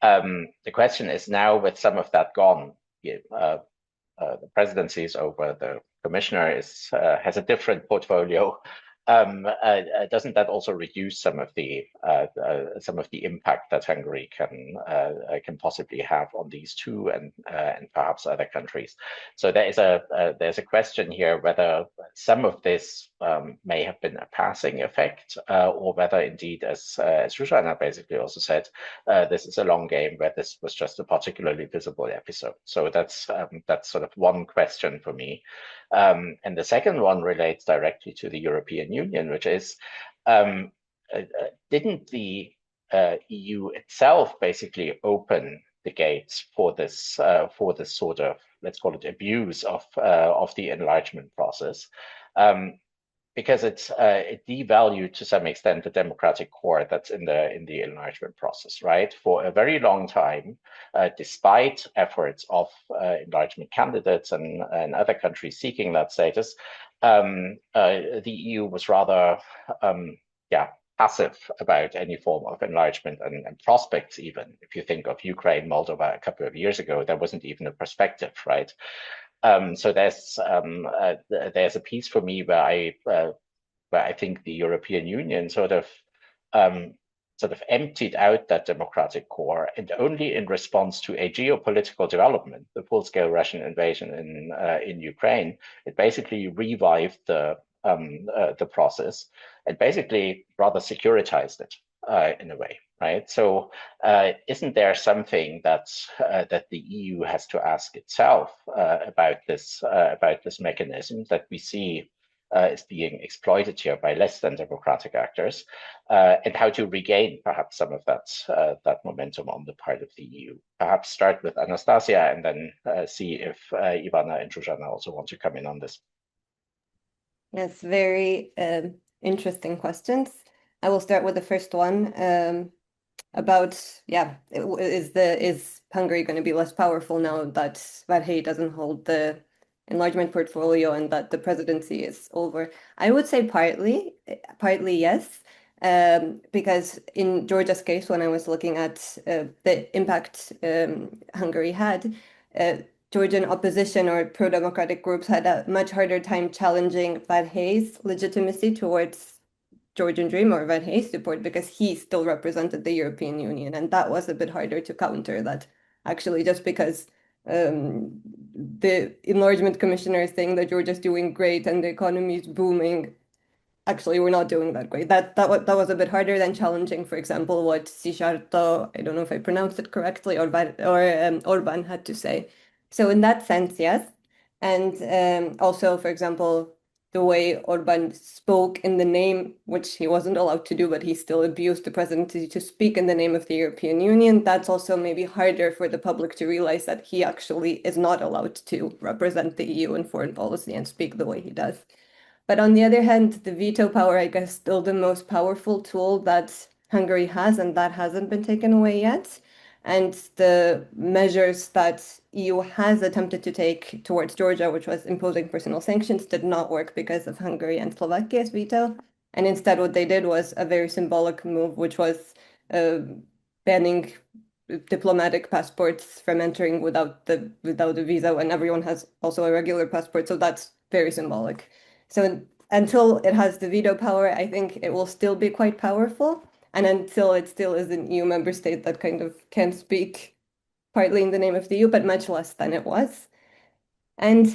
The question is now, with some of that gone, the presidencies over the commissioner has a different portfolio. Doesn't that also reduce some of the impact that Hungary can possibly have on these two and perhaps other countries? So there's a question here whether some of this may have been a passing effect, or whether indeed, as Zsuzsanna basically also said, this is a long game where this was just a particularly visible episode. So that's sort of one question for me. And the second one relates directly to the European Union, which is, didn't the EU itself basically open the gates for this sort of, let's call it, abuse of the enlargement process? Because it devalued to some extent the democratic core that's in the enlargement process, right? For a very long time, despite efforts of enlargement candidates and other countries seeking that status, the EU was rather, passive about any form of enlargement and prospects. Even if you think of Ukraine, Moldova a couple of years ago, there wasn't even a perspective, right? So there's a piece for me where I think the European Union sort of emptied out that democratic core, and only in response to a geopolitical development, the full-scale Russian invasion in Ukraine, it basically revived the process and basically rather securitized it in a way. Right. So, isn't there something that the EU has to ask itself about this mechanism that we see is being exploited here by less than democratic actors, and how to regain perhaps some of that momentum on the part of the EU? Perhaps start with Anastasia and then see if Ivana and Zsuzsanna also want to come in on this. Yes, very interesting questions. I will start with the first one. About, is Hungary going to be less powerful now that Végh doesn't hold the enlargement portfolio and that the presidency is over? I would say partly yes, because in Georgia's case, when I was looking at the impact Hungary had, Georgian opposition or pro-democratic groups had a much harder time challenging Végh's legitimacy towards Georgian Dream or Végh's support, because he still represented the European Union, and that was a bit harder to counter. That actually, just because the enlargement commissioner is saying that Georgia's doing great and the economy is booming, actually we're not doing that great. That was a bit harder than challenging, for example, what Szijjártó, I don't know if I pronounced it correctly, or Orban had to say. So in that sense, yes, and also, for example, the way Orban spoke in the name, which he wasn't allowed to do, but he still abused the presidency to speak in the name of the European Union. That's also maybe harder for the public to realize that he actually is not allowed to represent the EU in foreign policy and speak the way he does. But on the other hand, the veto power, I guess, still the most powerful tool that Hungary has, and that hasn't been taken away yet. And the measures that EU has attempted to take towards Georgia, which was imposing personal sanctions, did not work because of Hungary and Slovakia's veto. And instead, what they did was a very symbolic move, which was banning diplomatic passports from entering without a visa, and everyone has also a regular passport. So that's very symbolic. So until it has the veto power, I think it will still be quite powerful. And until it still is an EU member state that kind of can speak partly in the name of the EU, but much less than it was. And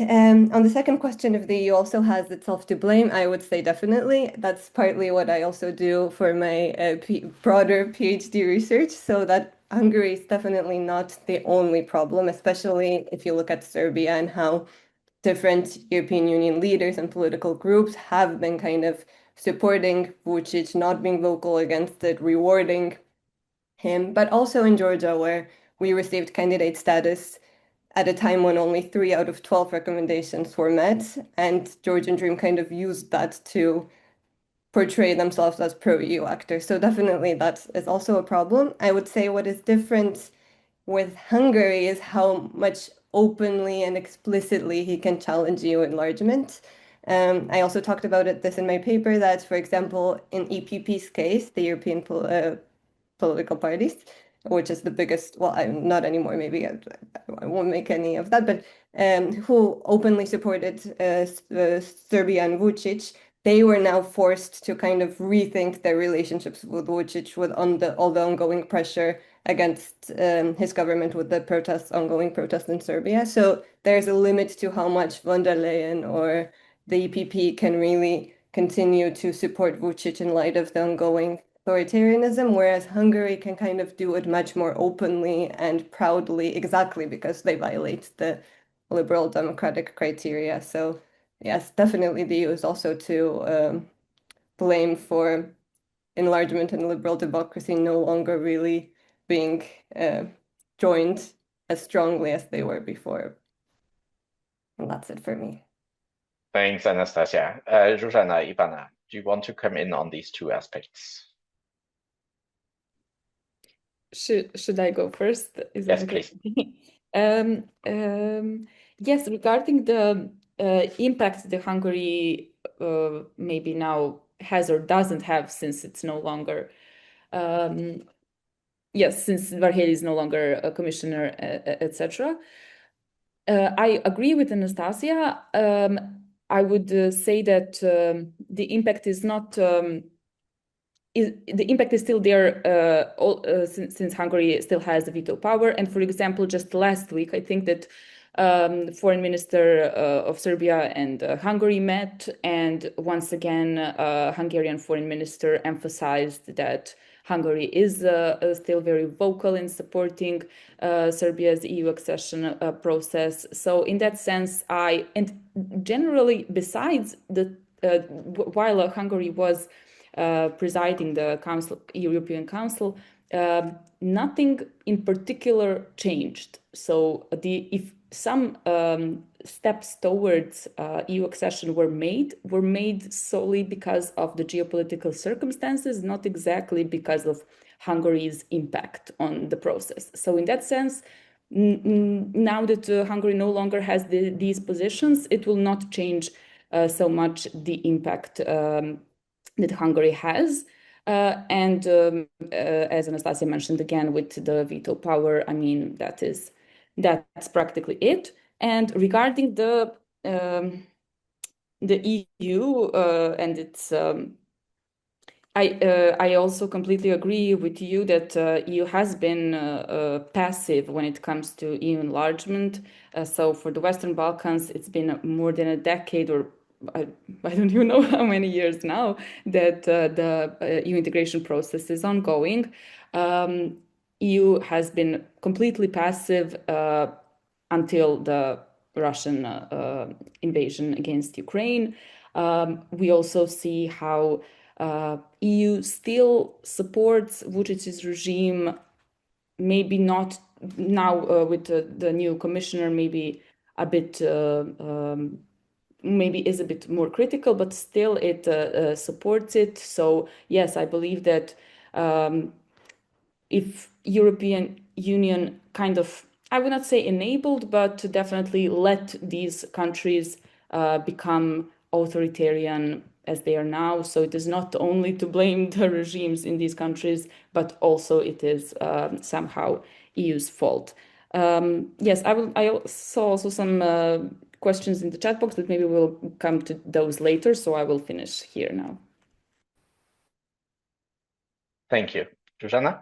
on the second question, if the EU also has itself to blame, I would say definitely. That's partly what I also do for my broader PhD research, so that Hungary is definitely not the only problem, especially if you look at Serbia and how different European Union leaders and political groups have been kind of supporting Vučić, not being vocal against it, rewarding him, but also in Georgia, where we received candidate status at a time when only 3 out of 12 recommendations were met, and Georgian Dream kind of used that to portray themselves as pro-EU actors. So definitely that is also a problem. I would say what is different with Hungary is how much openly and explicitly he can challenge EU enlargement. I also talked about this in my paper that, for example, in EPP's case, the European political parties, which is the biggest, well, I'm not anymore, maybe I won't make any of that, but who openly supported Serbia and Vučić, they were now forced to kind of rethink their relationships with Vučić with all the ongoing pressure against his government with the ongoing protests in Serbia. So there's a limit to how much von der Leyen or the EPP can really continue to support Vučić in light of the ongoing authoritarianism, whereas Hungary can kind of do it much more openly and proudly, exactly because they violate the liberal democratic criteria. So yes, definitely the EU is also to blame for enlargement and liberal democracy no longer really being joined as strongly as they were before. And that's it for me. Thanks, Anastasia. Zsuzsanna, Ivana, do you want to come in on these two aspects? Should I go first? Is Yes, that okay? please. Yes, regarding the impact that Hungary maybe now has or doesn't have, since it's no longer, since Varhelyi is no longer a commissioner, etc. I agree with Anastasia. I would say that the impact is not. The impact is still there since Hungary still has the veto power. And for example, just last week, I think that Foreign Minister of Serbia and Hungary met, and once again, Hungarian Foreign Minister emphasized that Hungary is still very vocal in supporting Serbia's EU accession process. So in that sense, and generally, besides while Hungary was presiding the European Council, nothing in particular changed. So if some steps towards EU accession were made solely because of the geopolitical circumstances, not exactly because of Hungary's impact on the process. So in that sense, now that Hungary no longer has these positions, it will not change so much the impact that Hungary has. And as Anastasia mentioned again, with the veto power, I mean, that's practically it. And regarding the EU and its, I also completely agree with you that EU has been passive when it comes to EU enlargement. So for the Western Balkans, it's been more than a decade, or I don't even know how many years now, that the EU integration process is ongoing. EU has been completely passive until the Russian invasion against Ukraine. We also see how EU still supports Vucic's regime, maybe not now with the new commissioner, maybe a bit, maybe is a bit more critical, but still it supports it. So yes, I believe that if European Union kind of, I would not say enabled, but definitely let these countries become authoritarian as they are now. So it is not only to blame the regimes in these countries, but also it is somehow EU's fault. Yes, I saw also some questions in the chat box, but maybe we'll come to those later. So I will finish here now. Thank you. Zsuzsanna?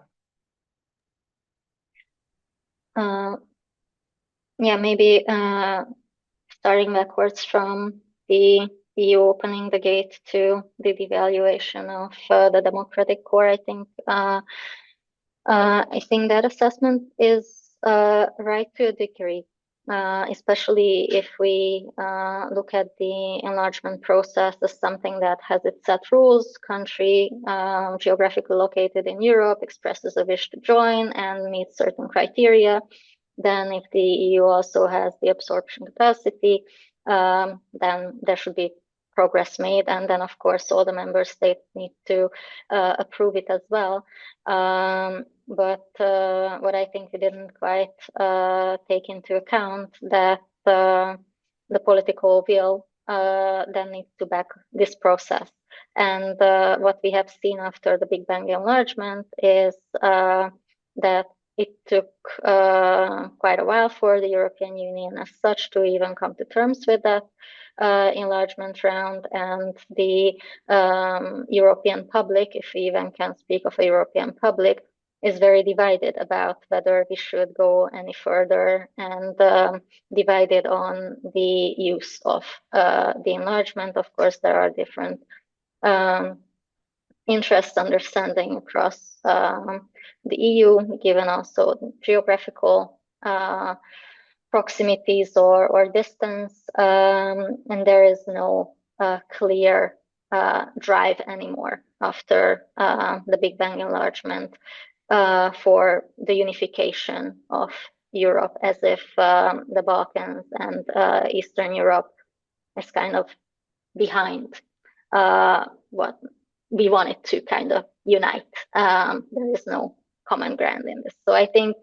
Yeah, maybe starting backwards from the EU opening the gate to the devaluation of the democratic core, I think that assessment is right to a degree, especially if we look at the enlargement process as something that has its set rules. Country geographically located in Europe expresses a wish to join and meets certain criteria. Then if the EU also has the absorption capacity, then there should be progress made. And then, of course, all the member states need to approve it as well. But what I think we didn't quite take into account that the political will then needs to back this process. And what we have seen after the Big Bang enlargement is that it took quite a while for the European Union as such to even come to terms with that enlargement round, and the European public, if we even can speak of a European public, is very divided about whether we should go any further, and divided on the use of the enlargement. Of course, there are different interest understanding across the EU, given also geographical proximities or distance, and there is no clear drive anymore after the Big Bang enlargement for the unification of Europe, as if the Balkans and Eastern Europe is kind of behind what we wanted to kind of unite. There is no common ground in this. So I think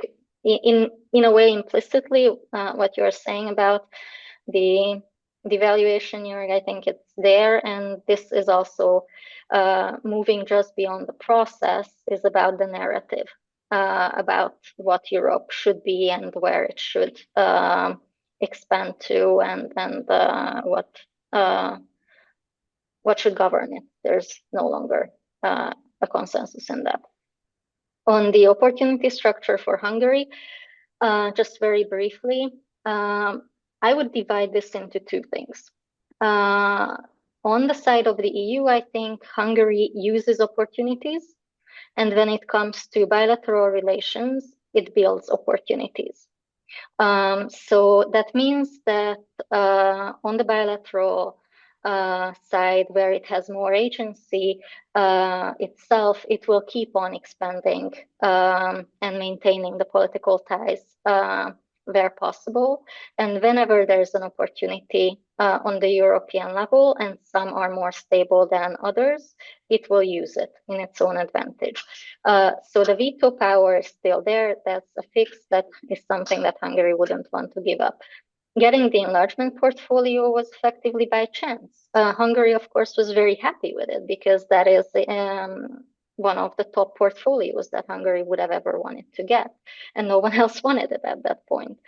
in a way, implicitly, what you're saying about the devaluation, Joerg, I think it's there. And this is also moving just beyond the process, is about the narrative, about what Europe should be and where it should expand to, and what should govern it. There's no longer a consensus in that. On the opportunity structure for Hungary, just very briefly, I would divide this into two things. On the side of the EU, I think Hungary uses opportunities, and when it comes to bilateral relations, it builds opportunities. So that means that on the bilateral side, where it has more agency itself, it will keep on expanding and maintaining the political ties where possible. And whenever there's an opportunity on the European level, and some are more stable than others, it will use it in its own advantage. So the veto power is still there. That's a fix. That is something that Hungary wouldn't want to give up. Getting the enlargement portfolio was effectively by chance. Hungary, of course, was very happy with it, because that is one of the top portfolios that Hungary would have ever wanted to get, and no one else wanted it at that point.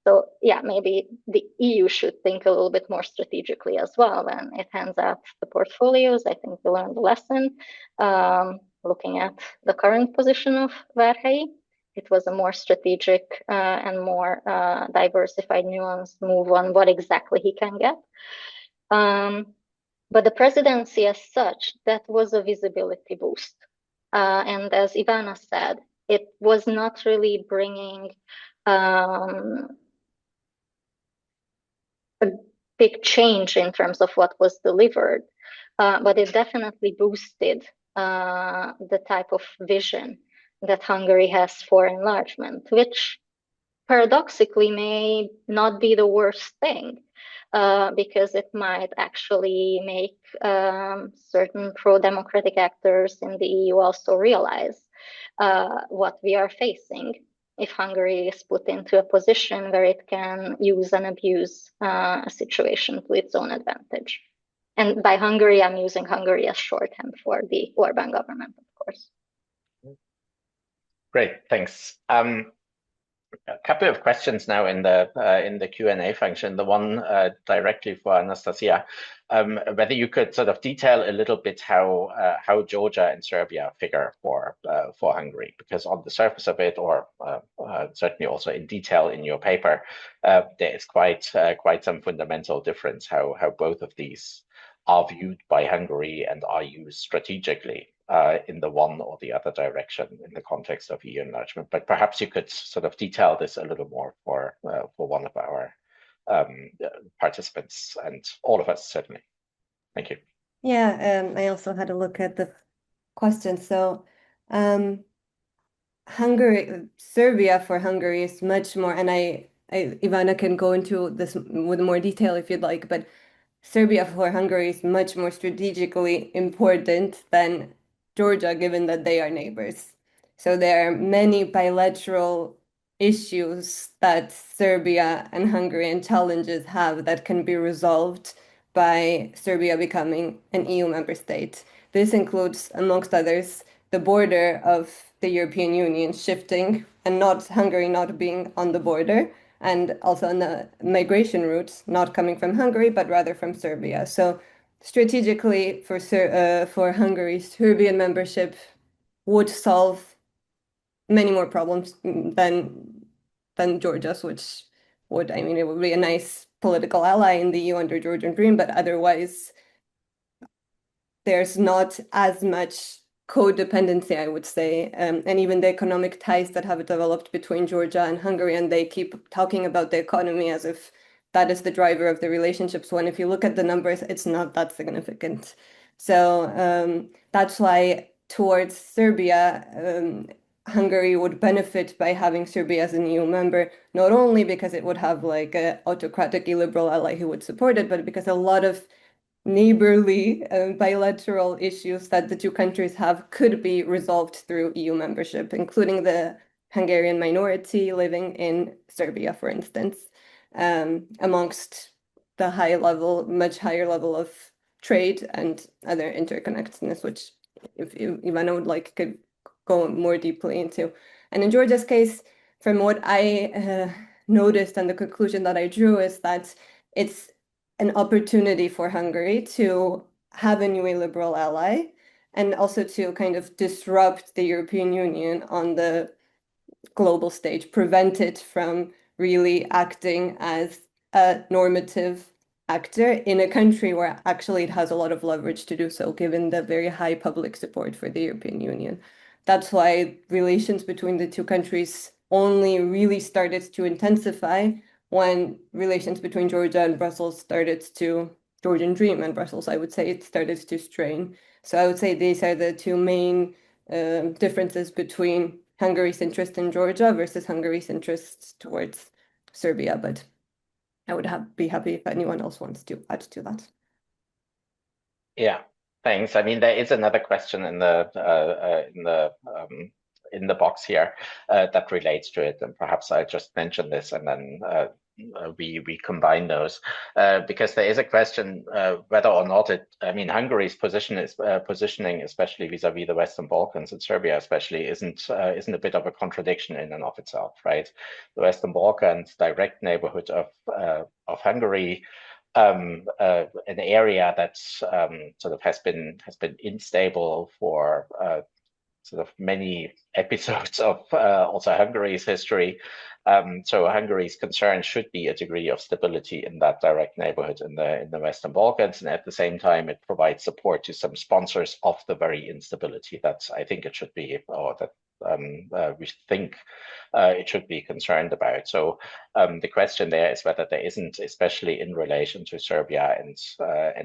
So yeah, maybe the EU should think a little bit more strategically as well when it hands out the portfolios. I think we learned the lesson. Looking at the current position of Végh, it was a more strategic and more diversified, nuanced move on what exactly he can get. But the presidency as such, that was a visibility boost. And as Ivana said, it was not really bringing a big change in terms of what was delivered, but it definitely boosted the type of vision that Hungary has for enlargement, which paradoxically may not be the worst thing, because it might actually make certain pro-democratic actors in the EU also realize what we are facing if Hungary is put into a position where it can use and abuse a situation to its own advantage. And by Hungary, I'm using Hungary as shorthand for the Orbán government, of course. Great, thanks. A couple of questions now in the Q&A function. The one directly for Anastasia, whether you could sort of detail a little bit how Georgia and Serbia figure for Hungary, because on the surface of it, or certainly also in detail in your paper, there is quite some fundamental difference how both of these are viewed by Hungary and are used strategically in the one or the other direction in the context of EU enlargement. But perhaps you could sort of detail this a little more for one of our participants and all of us, certainly. Thank you. Yeah, I also had a look at the question. So Serbia for Hungary is much more, and Ivana can go into this with more detail if you'd like, but Serbia for Hungary is much more strategically important than Georgia, given that they are neighbors. So there are many bilateral issues that Serbia and Hungarian challenges have that can be resolved by Serbia becoming an EU member state. This includes, amongst others, the border of the European Union shifting and not Hungary not being on the border, and also on the migration routes not coming from Hungary, but rather from Serbia. So strategically for Hungary, Serbian membership would solve many more problems than Georgia's, which would, I mean, it would be a nice political ally in the EU under Georgian Dream, but otherwise there's not as much codependency, I would say, and even the economic ties that have developed between Georgia and Hungary, and they keep talking about the economy as if that is the driver of the relationships, when if you look at the numbers, it's not that significant. So that's why towards Serbia, Hungary would benefit by having Serbia as an EU member, not only because it would have like an autocratic illiberal ally who would support it, but because a lot of neighborly bilateral issues that the two countries have could be resolved through EU membership, including the Hungarian minority living in Serbia, for instance, amongst the much higher level of trade and other interconnectedness, which if Ivana would like could go more deeply into. And in Georgia's case, from what I noticed and the conclusion that I drew is that it's an opportunity for Hungary to have a new illiberal ally and also to kind of disrupt the European Union on the global stage, prevent it from really acting as a normative actor in a country where actually it has a lot of leverage to do so, given the very high public support for the European Union. That's why relations between the two countries only really started to intensify when relations between Georgia and Brussels started to, Georgian Dream and Brussels, I would say, it started to strain. So I would say these are the two main differences between Hungary's interest in Georgia versus Hungary's interests towards Serbia. But I would be happy if anyone else wants to add to that. Yeah, thanks. I mean, there is another question in the box here that relates to it, and perhaps I just mention this and then we combine those because there is a question whether or not Hungary's positioning, especially vis-a-vis the Western Balkans and Serbia especially, isn't a bit of a contradiction in and of itself, right? The Western Balkans, direct neighborhood of Hungary, an area that sort of has been unstable for sort of many episodes of also Hungary's history. So Hungary's concern should be a degree of stability in that direct neighborhood in the Western Balkans, and at the same time it provides support to some sponsors of the very instability that I think it should be, or that we think it should be concerned about. So the question there is whether there isn't, especially in relation to Serbia and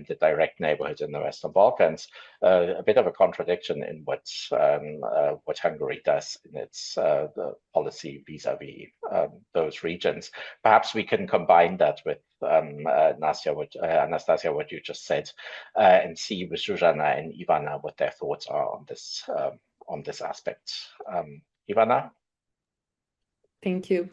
the direct neighborhood in the Western Balkans, a bit of a contradiction in what Hungary does in its policy vis-a-vis those regions. Perhaps we can combine that with Anastasia, what you just said, and see with Zsuzsanna and Ivana what their thoughts are on this aspect. Ivana? Thank you.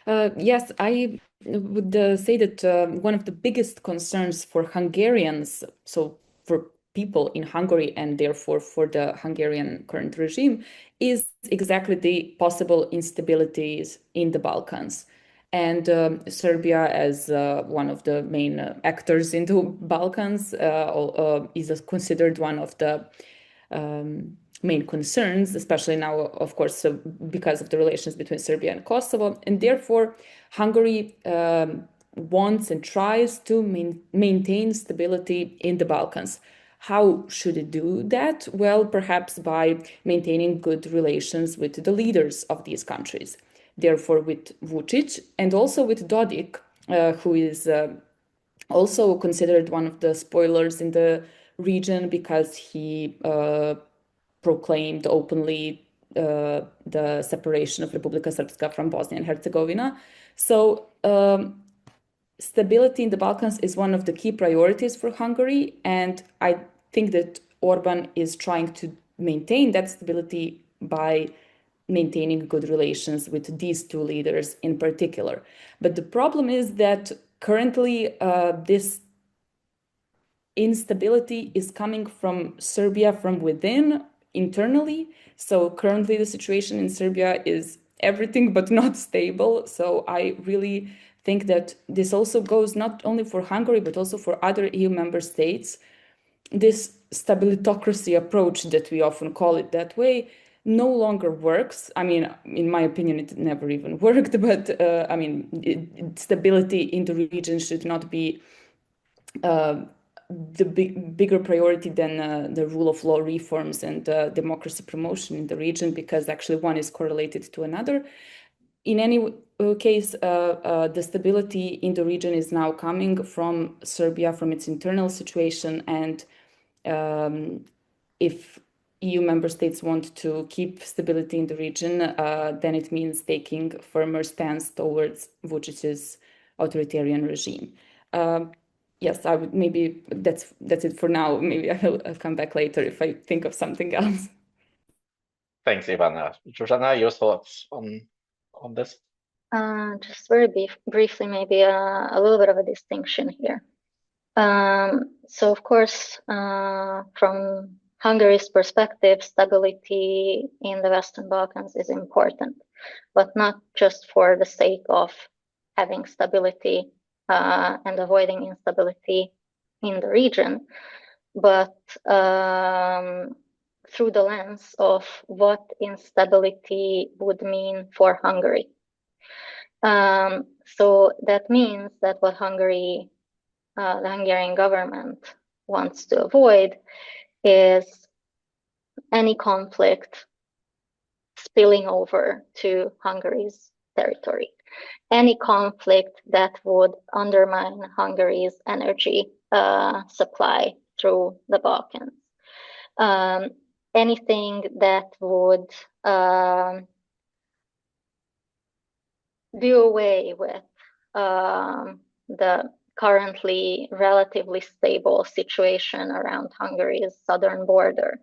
Yes, I would say that one of the biggest concerns for Hungarians, so for people in Hungary and therefore for the Hungarian current regime, is exactly the possible instabilities in the Balkans. And Serbia, as one of the main actors in the Balkans, is considered one of the main concerns, especially now, of course, because of the relations between Serbia and Kosovo. And therefore, Hungary wants and tries to maintain stability in the Balkans. How should it do that? Well, perhaps by maintaining good relations with the leaders of these countries. Therefore, with Vučić and also with Dodik, who is also considered one of the spoilers in the region because he proclaimed openly the separation of Republika Srpska from Bosnia and Herzegovina. So stability in the Balkans is one of the key priorities for Hungary, and I think that Orban is trying to maintain that stability by maintaining good relations with these two leaders in particular. But the problem is that currently this instability is coming from Serbia from within, internally. So currently the situation in Serbia is everything but not stable. So I really think that this also goes not only for Hungary, but also for other EU member states. This stabilitocracy approach that we often call it that way no longer works. I mean, in my opinion, it never even worked, but I mean, stability in the region should not be the bigger priority than the rule of law reforms and democracy promotion in the region, because actually one is correlated to another. In any case, the stability in the region is now coming from Serbia, from its internal situation, and if EU member states want to keep stability in the region, then it means taking firmer stance towards Vučić's authoritarian regime. Yes, I would maybe that's it for now. Maybe I'll come back later if I think of something else. Thanks, Ivana. Zsuzsanna, your thoughts on this? Just very briefly, maybe a little bit of a distinction here. So, of course, from Hungary's perspective, stability in the Western Balkans is important, but not just for the sake of having stability and avoiding instability in the region, but through the lens of what instability would mean for Hungary. So that means that what Hungary, the Hungarian government wants to avoid is any conflict spilling over to Hungary's territory. Any conflict that would undermine Hungary's energy supply through the Balkans. Anything that would do away with the currently relatively stable situation around Hungary's southern border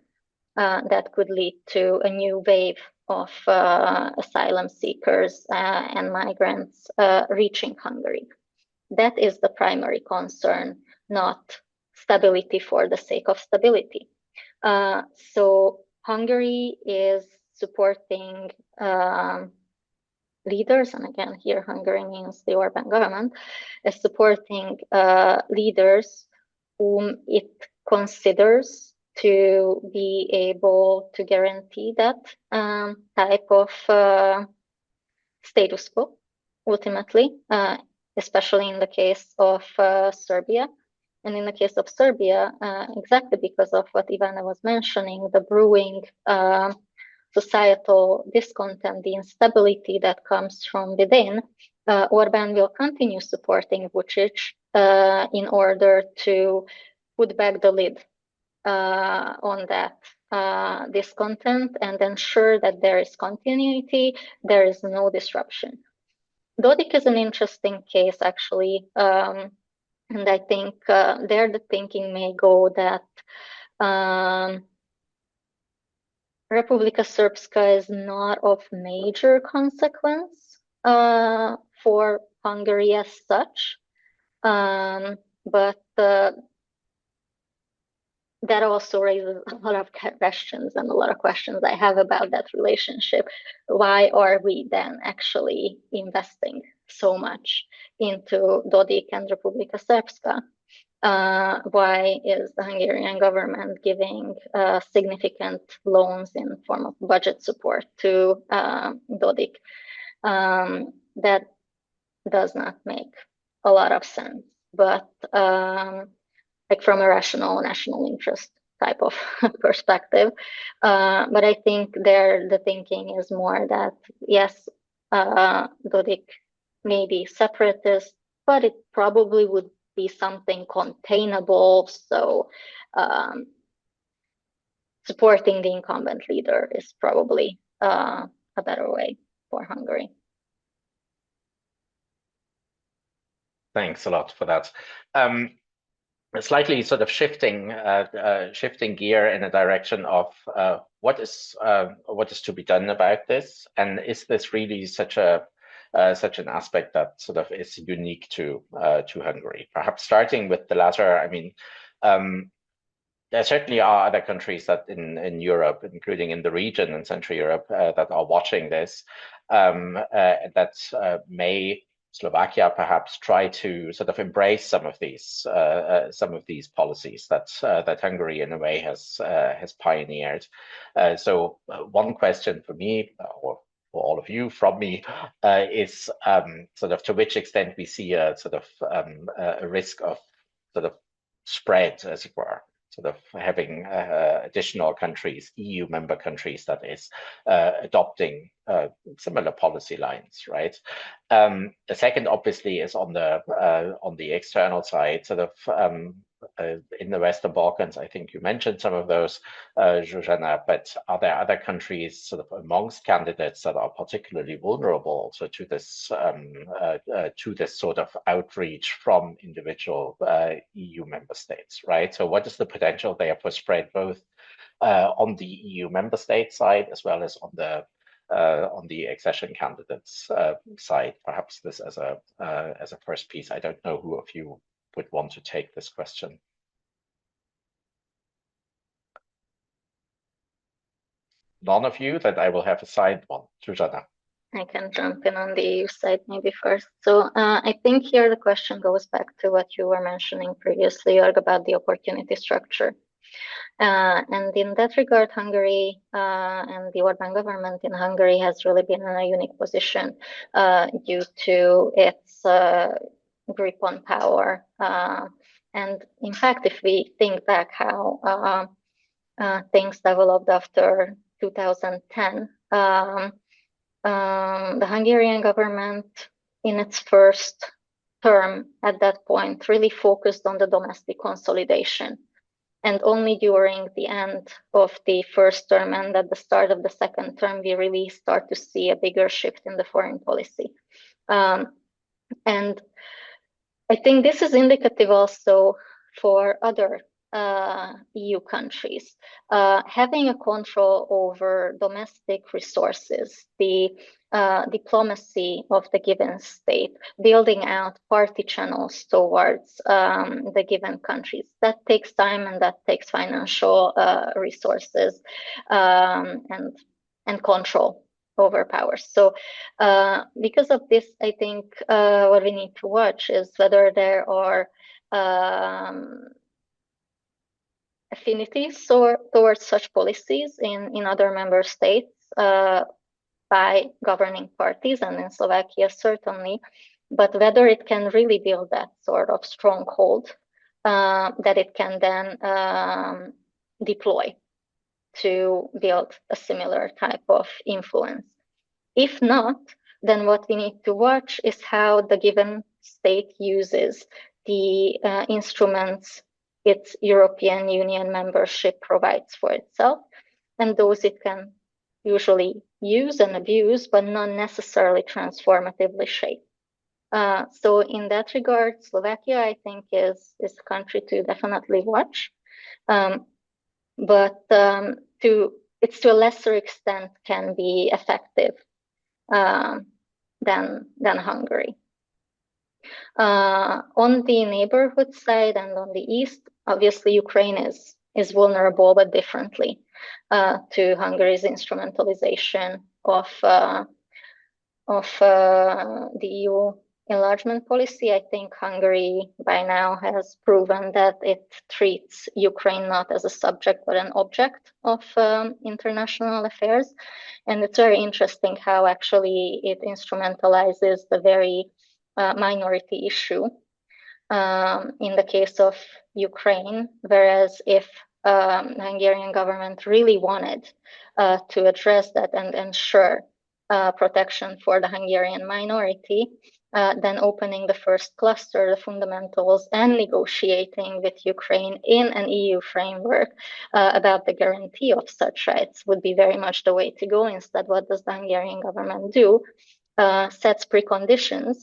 that could lead to a new wave of asylum seekers and migrants reaching Hungary. That is the primary concern, not stability for the sake of stability. So Hungary is supporting leaders, and again here Hungary means the Orban government, is supporting leaders whom it considers to be able to guarantee that type of status quo, ultimately, especially in the case of Serbia. And in the case of Serbia, exactly because of what Ivana was mentioning, the brewing societal discontent, the instability that comes from within, Orbán will continue supporting Vučić in order to put back the lid on that discontent and ensure that there is continuity, there is no disruption. Dodik is an interesting case, actually, and I think there the thinking may go that Republika Srpska is not of major consequence for Hungary as such, but that also raises a lot of questions, and a lot of questions I have about that relationship. Why are we then actually investing so much into Dodik and Republika Srpska? Why is the Hungarian government giving significant loans in form of budget support to Dodik? That does not make a lot of sense, but like from a rational national interest type of perspective. But I think there the thinking is more that, yes, Dodik may be separatist, but it probably would be something containable. So supporting the incumbent leader is probably a better way for Hungary. Thanks a lot for that. Slightly sort of shifting gear in a direction of what is to be done about this, and is this really such an aspect that sort of is unique to Hungary? Perhaps starting with the latter. I mean, there certainly are other countries that in Europe, including in the region in Central Europe, that are watching this, that may, Slovakia perhaps, try to sort of embrace some of these policies that Hungary in a way has pioneered. So one question for me, or for all of you from me, is sort of to which extent we see a sort of a risk of sort of spread, as it were, sort of having additional countries, EU member countries, that is, adopting similar policy lines, right? The second, obviously, is on the external side, sort of in the Western Balkans. I think you mentioned some of those, Zsuzsanna, but are there other countries sort of amongst candidates that are particularly vulnerable also to this sort of outreach from individual EU member states, right? So what is the potential there for spread, both on the EU member state side as well as on the accession candidates side? Perhaps this as a first piece. I don't know who of you would want to take this question. None of you? Then I will have a side one. Zsuzsanna. I can jump in on the EU side maybe first. So I think here the question goes back to what you were mentioning previously, Joerg, about the opportunity structure. And in that regard, Hungary and the Orbán government in Hungary has really been in a unique position due to its grip on power. And in fact, if we think back how things developed after 2010, the Hungarian government in its first term at that point really focused on the domestic consolidation. And only during the end of the first term and at the start of the second term, we really start to see a bigger shift in the foreign policy. And I think this is indicative also for other EU countries. Having a control over domestic resources, the diplomacy of the given state, building out party channels towards the given countries. That takes time and that takes financial resources and control over powers. So because of this, I think what we need to watch is whether there are affinities towards such policies in other member states by governing parties, and in Slovakia certainly, but whether it can really build that sort of stronghold that it can then deploy to build a similar type of influence. If not, then what we need to watch is how the given state uses the instruments its European Union membership provides for itself, and those it can usually use and abuse, but not necessarily transformatively shape. So in that regard, Slovakia, I think, is a country to definitely watch. But it's to a lesser extent can be effective than Hungary. On the neighborhood side and on the east, obviously Ukraine is vulnerable, but differently to Hungary's instrumentalization of the EU enlargement policy. I think Hungary by now has proven that it treats Ukraine not as a subject but an object of international affairs. And it's very interesting how actually it instrumentalizes the very minority issue in the case of Ukraine, whereas if the Hungarian government really wanted to address that and ensure protection for the Hungarian minority, then opening the first cluster, the fundamentals, and negotiating with Ukraine in an EU framework about the guarantee of such rights would be very much the way to go. Instead, what does the Hungarian government do? Sets preconditions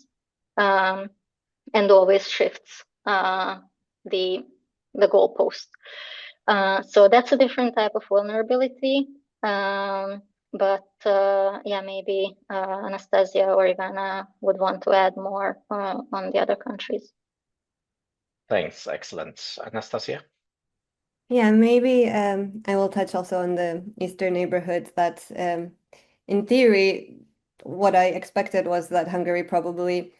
and always shifts the goalpost. So that's a different type of vulnerability. But yeah, maybe Anastasia or Ivana would want to add more on the other countries. Thanks. Excellent. Anastasia? Yeah, maybe I will touch also on the eastern neighborhoods that in theory, what I expected was that Hungary probably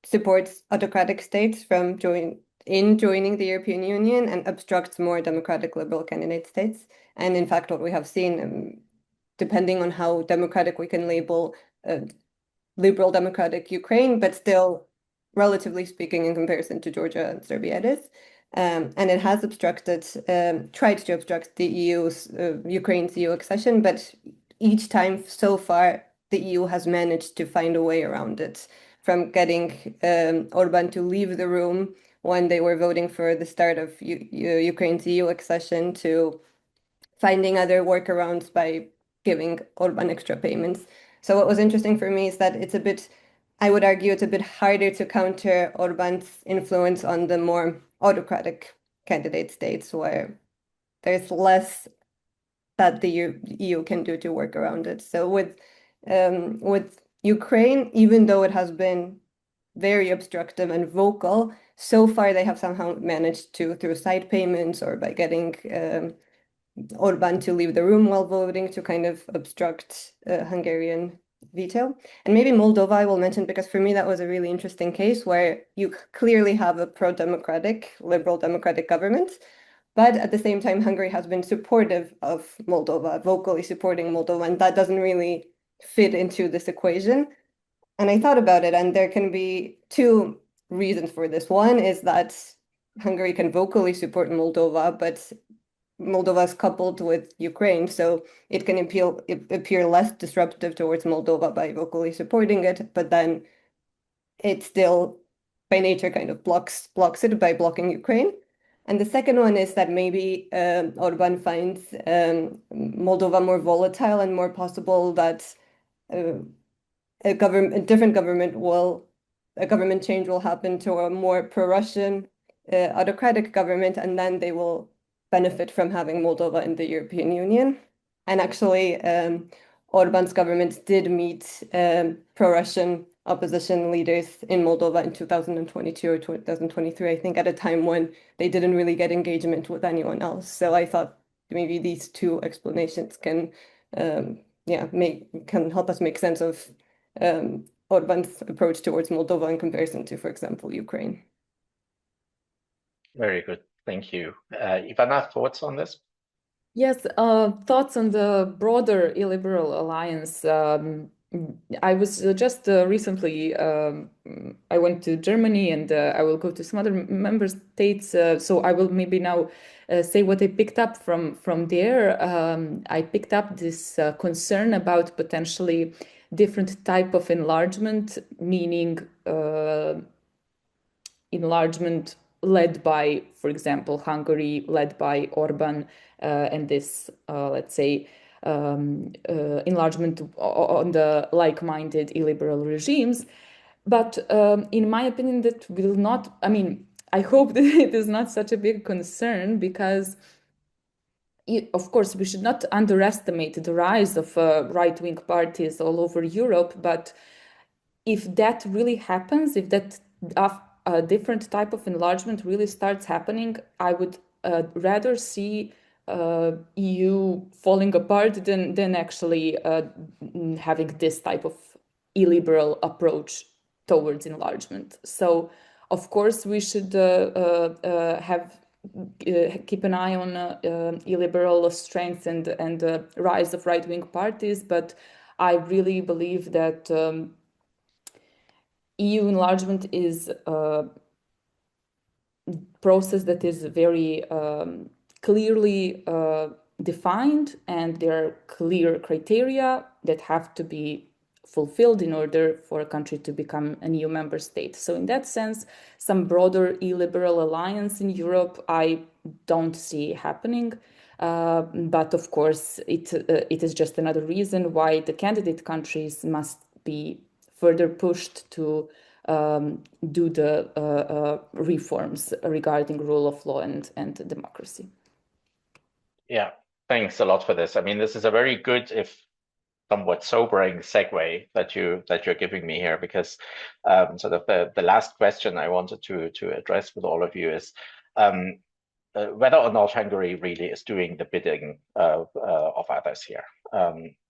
supports autocratic states from joining the European Union and obstructs more democratic liberal candidate states. And in fact, what we have seen, depending on how democratic we can label liberal democratic Ukraine, but still, relatively speaking, in comparison to Georgia and Serbia, it is. And it has tried to obstruct the Ukraine's EU accession, but each time so far, the EU has managed to find a way around it, from getting Orban to leave the room when they were voting for the start of Ukraine's EU accession, to finding other workarounds by giving Orban extra payments. So what was interesting for me is that I would argue it's a bit harder to counter Orban's influence on the more autocratic candidate states, where there's less that the EU can do to work around it. So with Ukraine, even though it has been very obstructive and vocal, so far they have somehow managed to, through side payments or by getting Orban to leave the room while voting, to kind of obstruct Hungarian veto. And maybe Moldova I will mention, because for me that was a really interesting case where you clearly have a pro-democratic, liberal democratic government, but at the same time Hungary has been supportive of Moldova, vocally supporting Moldova, and that doesn't really fit into this equation. And I thought about it, and there can be two reasons for this. One is that Hungary can vocally support Moldova, but Moldova is coupled with Ukraine, so it can appear less disruptive towards Moldova by vocally supporting it, but then it still, by nature, kind of blocks it by blocking Ukraine. And the second one is that maybe Orban finds Moldova more volatile and more possible that a different government change will happen to a more pro-Russian autocratic government, and then they will benefit from having Moldova in the European Union. And actually, Orban's government did meet pro-Russian opposition leaders in Moldova in 2022 or 2023, I think, at a time when they didn't really get engagement with anyone else. So I thought maybe these two explanations can help us make sense of Orban's approach towards Moldova in comparison to, for example, Ukraine. Very good. Thank you. Ivana, thoughts on this? Yes, thoughts on the broader illiberal alliance. I was just recently, I went to Germany, and I will go to some other member states. So I will maybe now say what I picked up from there. I picked up this concern about potentially different type of enlargement, meaning enlargement led by, for example, Hungary, led by Orban, and this, let's say, enlargement on the like-minded illiberal regimes. But in my opinion, that will not, I mean, I hope that it is not such a big concern, because of course, we should not underestimate the rise of right-wing parties all over Europe, but if that really happens, if that a different type of enlargement really starts happening, I would rather see EU falling apart than actually having this type of illiberal approach towards enlargement. So, of course, we should have keep an eye on illiberal strength and rise of right-wing parties, but I really believe that EU enlargement is a process that is very clearly defined, and there are clear criteria that have to be fulfilled in order for a country to become an EU member state. So in that sense, some broader illiberal alliance in Europe, I don't see happening. But of course, it is just another reason why the candidate countries must be further pushed to do the reforms regarding rule of law and democracy. Yeah, thanks a lot for this. I mean, this is a very good, if somewhat sobering segue that you're giving me here, because sort of the last question I wanted to address with all of you is whether or not Hungary really is doing the bidding of others here,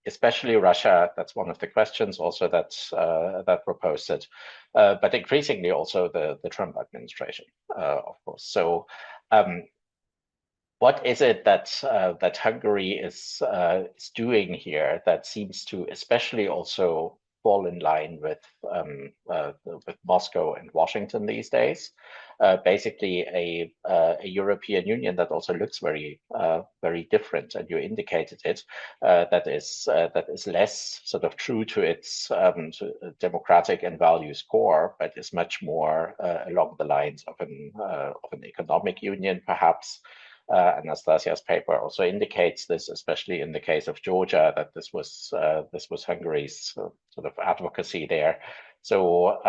especially Russia. That's one of the questions also that proposed it, but increasingly also the Trump administration, of course. So what is it that Hungary is doing here that seems to especially also fall in line with Moscow and Washington these days? Basically, a European Union that also looks very different, and you indicated it. That is less sort of true to its democratic and values core, but is much more along the lines of an economic union, perhaps. Anastasia's paper also indicates this, especially in the case of Georgia, that this was Hungary's sort of advocacy there. So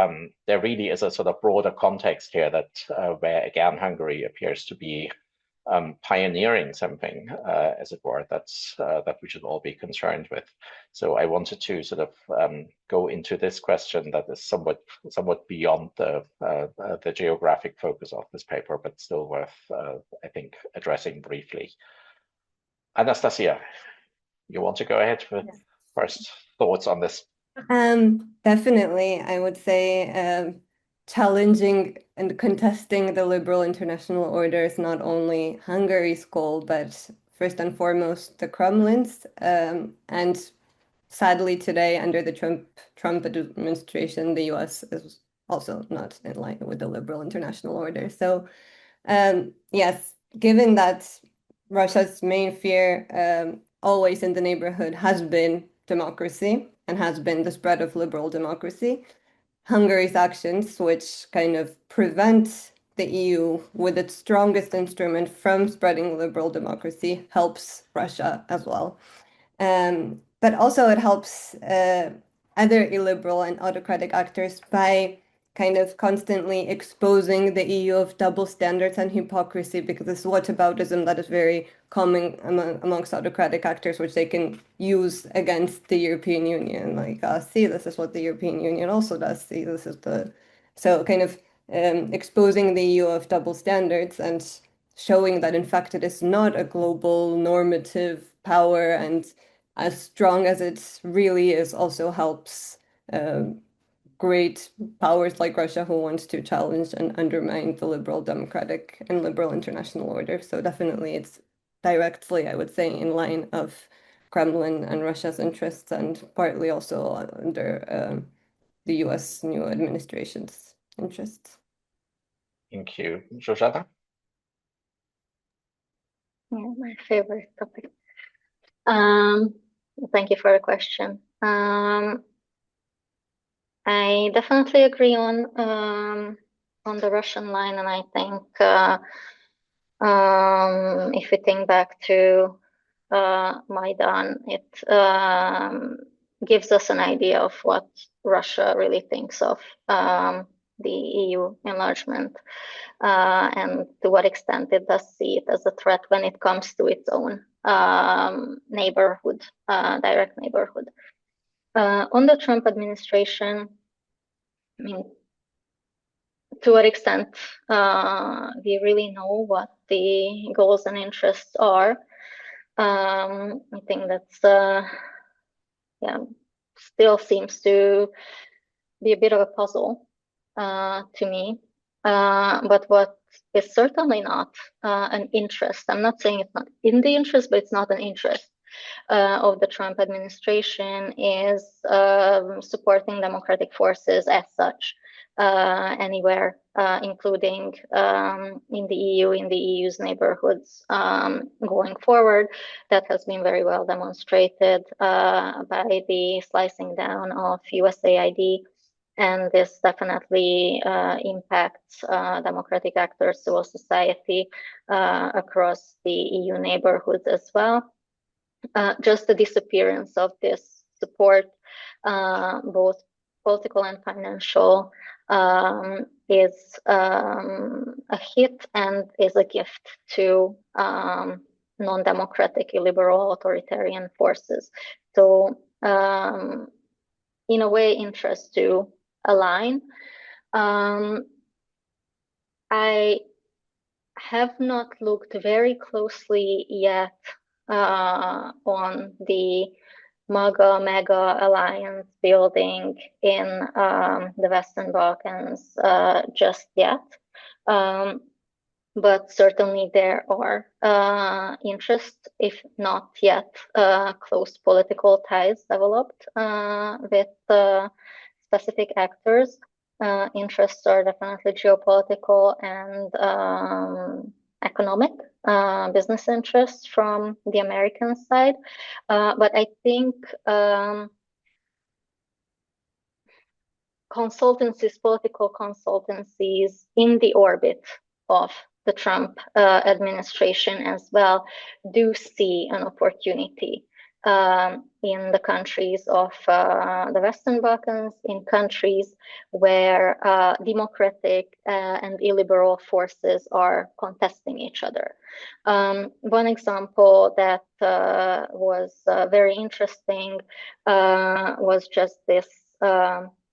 there really is a sort of broader context here that where again Hungary appears to be pioneering something, as it were, that we should all be concerned with. So I wanted to sort of go into this question that is somewhat beyond the geographic focus of this paper, but still worth, I think, addressing briefly. Anastasia, you want to go ahead with first thoughts on this? Definitely, I would say challenging and contesting the liberal international order is not only Hungary's goal, but first and foremost the Kremlin's. And sadly, today, under the Trump administration, the U.S. is also not in line with the liberal international order. So, yes, given that Russia's main fear always in the neighborhood has been democracy and has been the spread of liberal democracy, Hungary's actions, which kind of prevent the EU with its strongest instrument from spreading liberal democracy, helps Russia as well. But also it helps other illiberal and autocratic actors by kind of constantly exposing the EU of double standards and hypocrisy, because it's whataboutism that is very common amongst autocratic actors, which they can use against the European Union. Like, see, this is what the European Union also does. See, this is the... So kind of exposing the EU of double standards and showing that, in fact, it is not a global normative power, and as strong as it really is, also helps great powers like Russia who wants to challenge and undermine the liberal democratic and liberal international order. So definitely it's directly, I would say, in line of Kremlin and Russia's interests, and partly also under the US new administration's interests. Thank you. Zsuzsanna? Yeah, my favorite topic. Thank you for the question. I definitely agree on the Russian line, and I think if we think back to Maidan, it gives us an idea of what Russia really thinks of the EU enlargement and to what extent it does see it as a threat when it comes to its own neighborhood, direct neighborhood. On the Trump administration, I mean, to what extent we really know what the goals and interests are. I think that's still seems to be a bit of a puzzle to me. But what is certainly not an interest, I'm not saying it's not in the interest, but it's not an interest of the Trump administration, is supporting democratic forces as such anywhere, including in the EU, in the EU's neighborhoods going forward. That has been very well demonstrated by the slicing down of USAID. And this definitely impacts democratic actors, civil society across the EU neighborhoods as well. Just the disappearance of this support, both political and financial, is a hit and is a gift to non-democratic, illiberal, authoritarian forces. So in a way, interests do align. I have not looked very closely yet on the MAGA alliance building in the Western Balkans just yet. But certainly there are interests, if not yet close political ties developed with specific actors. Interests are definitely geopolitical and economic, business interests from the American side. But I think consultancies, political consultancies in the orbit of the Trump administration as well do see an opportunity in the countries of the Western Balkans, in countries where democratic and illiberal forces are contesting each other. One example that was very interesting was just this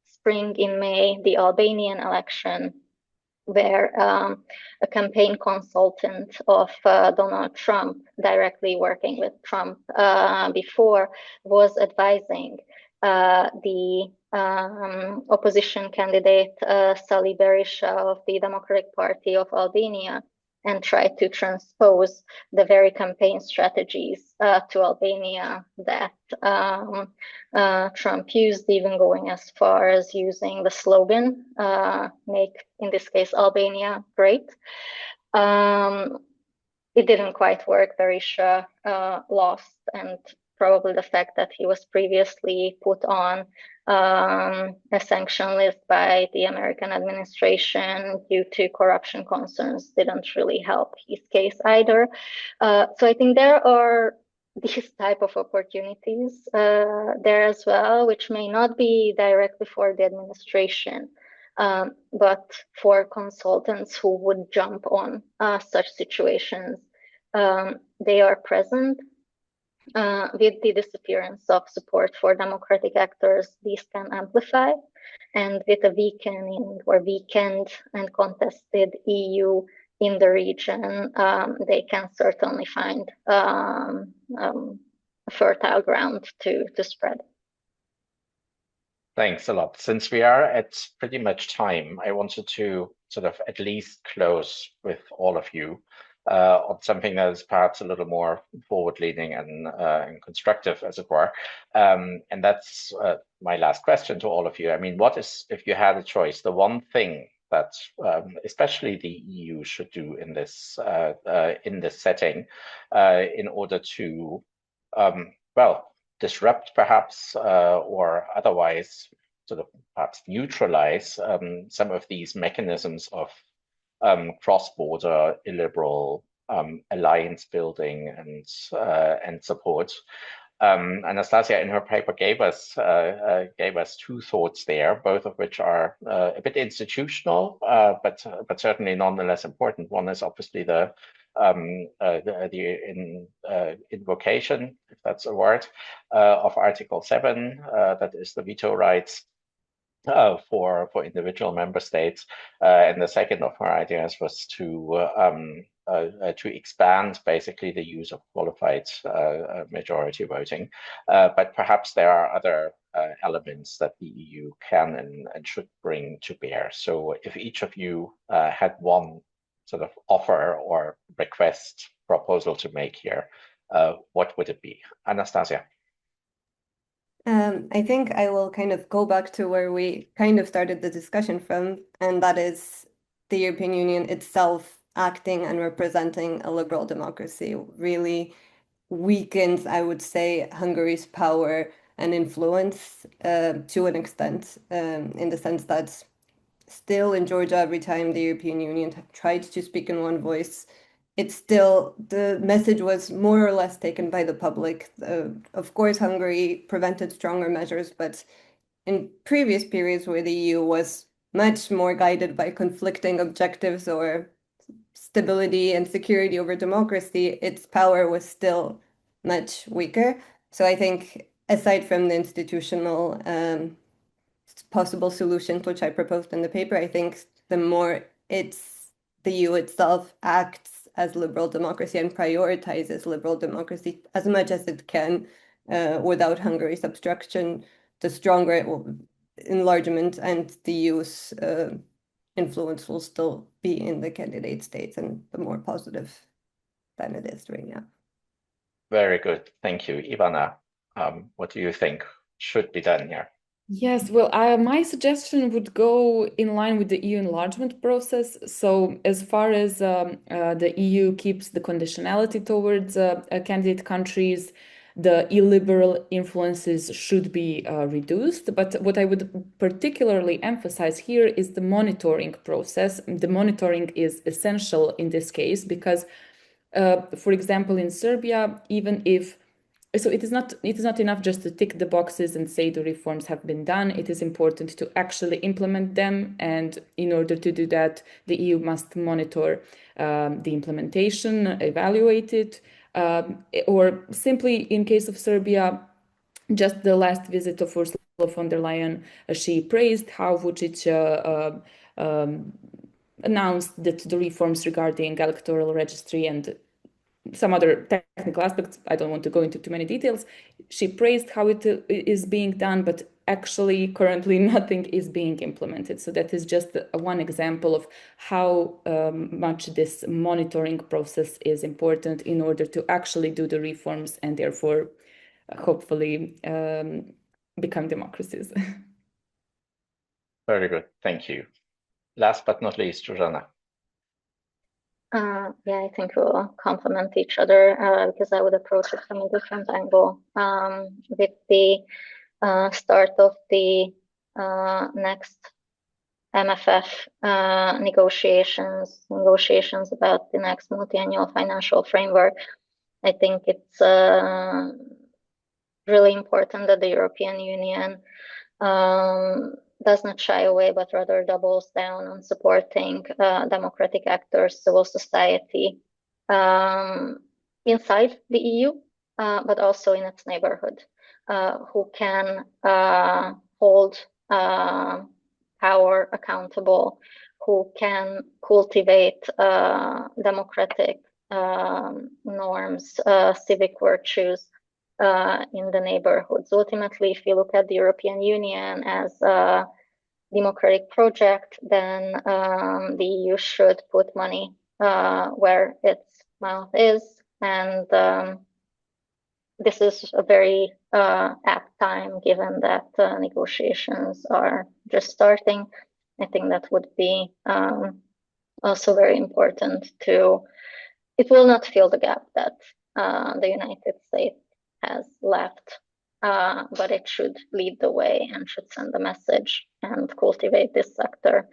spring in May, the Albanian election, where a campaign consultant of Donald Trump, directly working with Trump before, was advising the opposition candidate Sali Berisha of the Democratic Party of Albania, and tried to transpose the very campaign strategies to Albania that Trump used, even going as far as using the slogan, make, in this case, Albania great. It didn't quite work. Berisha lost, and probably the fact that he was previously put on a sanction list by the American administration due to corruption concerns didn't really help his case either. So I think there are these type of opportunities there as well, which may not be directly for the administration, but for consultants who would jump on such situations. They are present. With the disappearance of support for democratic actors, these can amplify, and with a weakening or weakened and contested EU in the region, they can certainly find fertile ground to spread. Thanks a lot. Since we are at pretty much time, I wanted to sort of at least close with all of you on something that is perhaps a little more forward-leaning and constructive, as it were. And that's my last question to all of you. I mean, what is, if you had a choice, the one thing that especially the EU should do in this setting in order to, well, disrupt perhaps or otherwise sort of perhaps neutralize some of these mechanisms of cross-border illiberal alliance building and support. Anastasia, in her paper, gave us two thoughts there, both of which are a bit institutional, but certainly nonetheless important. One is obviously the invocation, if that's a word, of Article 7, that is the veto rights for individual member states, and the second of her ideas was to expand basically the use of qualified majority voting. But perhaps there are other elements that the EU can and should bring to bear. So if each of you had one sort of offer or request proposal to make here, what would it be? Anastasia. I think I will kind of go back to where we kind of started the discussion from, and that is the European Union itself acting and representing a liberal democracy really weakens, I would say, Hungary's power and influence to an extent, in the sense that still in Georgia, every time the European Union tried to speak in one voice, it's still, the message was more or less taken by the public. Of course, Hungary prevented stronger measures, but in previous periods where the EU was much more guided by conflicting objectives or stability and security over democracy, its power was still much weaker. So I think aside from the institutional possible solutions, which I proposed in the paper, I think the more the EU itself acts as liberal democracy and prioritizes liberal democracy as much as it can without Hungary's obstruction, the stronger enlargement and the EU's influence will still be in the candidate states, and the more positive than it is right now. Very good. Thank you. Ivana, what do you think should be done here? Yes, well, my suggestion would go in line with the EU enlargement process. So as far as the EU keeps the conditionality towards candidate countries, the illiberal influences should be reduced. But what I would particularly emphasize here is the monitoring process. The monitoring is essential in this case because, for example, in Serbia, even if so it is not enough just to tick the boxes and say the reforms have been done. It is important to actually implement them. And in order to do that, the EU must monitor the implementation, evaluate it, or simply in case of Serbia, just the last visit of Ursula von der Leyen, she praised how Vučić announced that the reforms regarding electoral registry and some other technical aspects, I don't want to go into too many details. She praised how it is being done, but actually currently nothing is being implemented. So that is just one example of how much this monitoring process is important in order to actually do the reforms and therefore hopefully become democracies. Very good. Thank you. Last but not least, Zsuzsanna. Yeah, I think we'll complement each other because I would approach it from a different angle. With the start of the next MFF negotiations about the next multi-annual financial framework, I think it's really important that the European Union does not shy away, but rather doubles down on supporting democratic actors, civil society inside the EU, but also in its neighborhood, who can hold power accountable, who can cultivate democratic norms, civic virtues, in the neighborhoods. Ultimately, if you look at the European Union as a democratic project, then the EU should put money where its mouth is, and this is a very apt time, given that negotiations are just starting. I think that would be also very important it will not fill the gap that the United States has left, but it should lead the way and should send a message and cultivate this sector,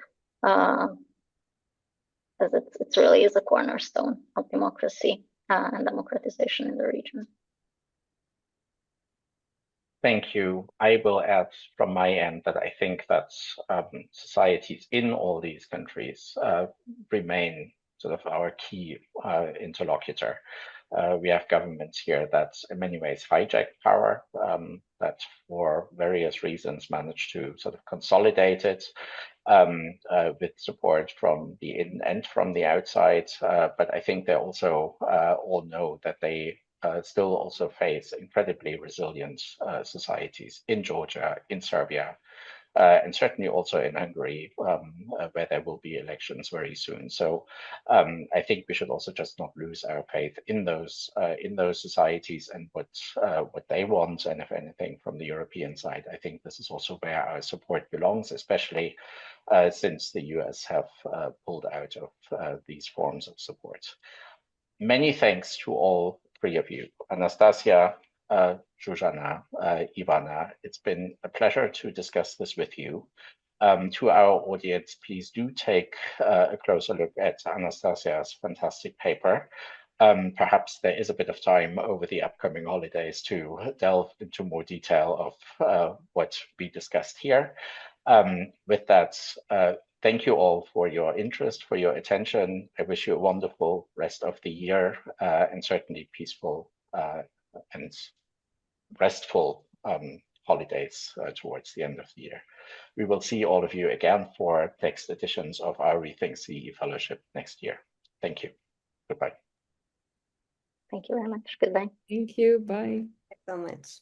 as it really is a cornerstone of democracy and democratization in the region. Thank you. I will add from my end that I think that societies in all these countries remain sort of our key interlocutor. We have governments here that in many ways hijack power, that for various reasons manage to sort of consolidate it with support from the in and from the outside. But I think they also all know that they still also face incredibly resilient societies in Georgia, in Serbia, and certainly also in Hungary, where there will be elections very soon. So I think we should also just not lose our faith in those societies and what they want, and if anything from the European side. I think this is also where our support belongs, especially since the US have pulled out of these forms of support. Many thanks to all three of you, Anastasia, Zsuzsanna, Ivana. It's been a pleasure to discuss this with you. To our audience, please do take a closer look at Anastasia's fantastic paper. Perhaps there is a bit of time over the upcoming holidays to delve into more detail of what we discussed here. With that, thank you all for your interest, for your attention. I wish you a wonderful rest of the year and certainly peaceful and restful holidays towards the end of the year. We will see all of you again for next editions of our ReThink.CEE Fellowship next year. Thank you. Goodbye. Thank you very much. Goodbye. Thank you. Bye. Thanks so much.